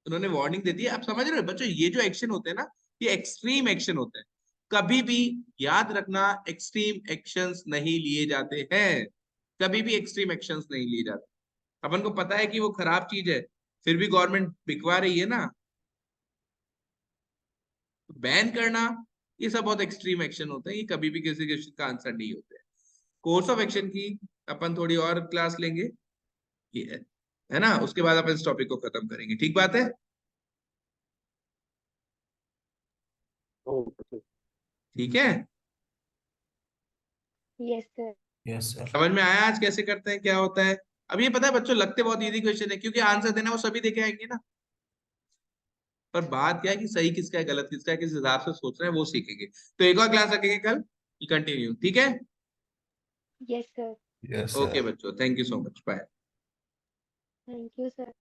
S1: उन्होंने वार्निंग दे दी है। आप समझ रहे हो बच्चों, ये जो एक्शन होते हैं ना, ये एक्सट्रीम एक्शन होते हैं। कभी भी याद रखना, एक्सट्रीम एक्शंस नहीं लिए जाते हैं, कभी भी एक्सट्रीम एक्शंस नहीं लिए जाते। अपन को पता है कि वो खराब चीज है, फिर भी गवर्नमेंट बिकवा रही है ना, बैन करना, ये सब बहुत एक्सट्रीम एक्शन होते हैं, ये कभी भी किसी क्वेश्चन का आंसर नहीं होते हैं। कोर्स ऑफ एक्शन की अपन थोड़ी और क्लास लेंगे, ये है ना, उसके बाद अपन इस टॉपिक को खत्म करेंगे, ठीक बात है? ठीक है,
S2: यस सर।
S8: Yes sir.
S1: समझ में आया आज कैसे करते हैं, क्या होता है? अब ये पता है बच्चों, लगते बहुत इजी क्वेश्चन है, क्योंकि आंसर देना वो सभी देके आएंगे ना, पर बात क्या है कि सही किसका है, गलत किसका है, किस हिसाब से सोच रहे हैं, वो सीखेंगे। तो एक और क्लास रखेंगे कल, कंटिन्यू, ठीक है?
S2: Yes sir.
S8: Yes
S1: okay
S8: sir.
S1: बच्चों, thank you so much, bye.
S2: Thank you sir.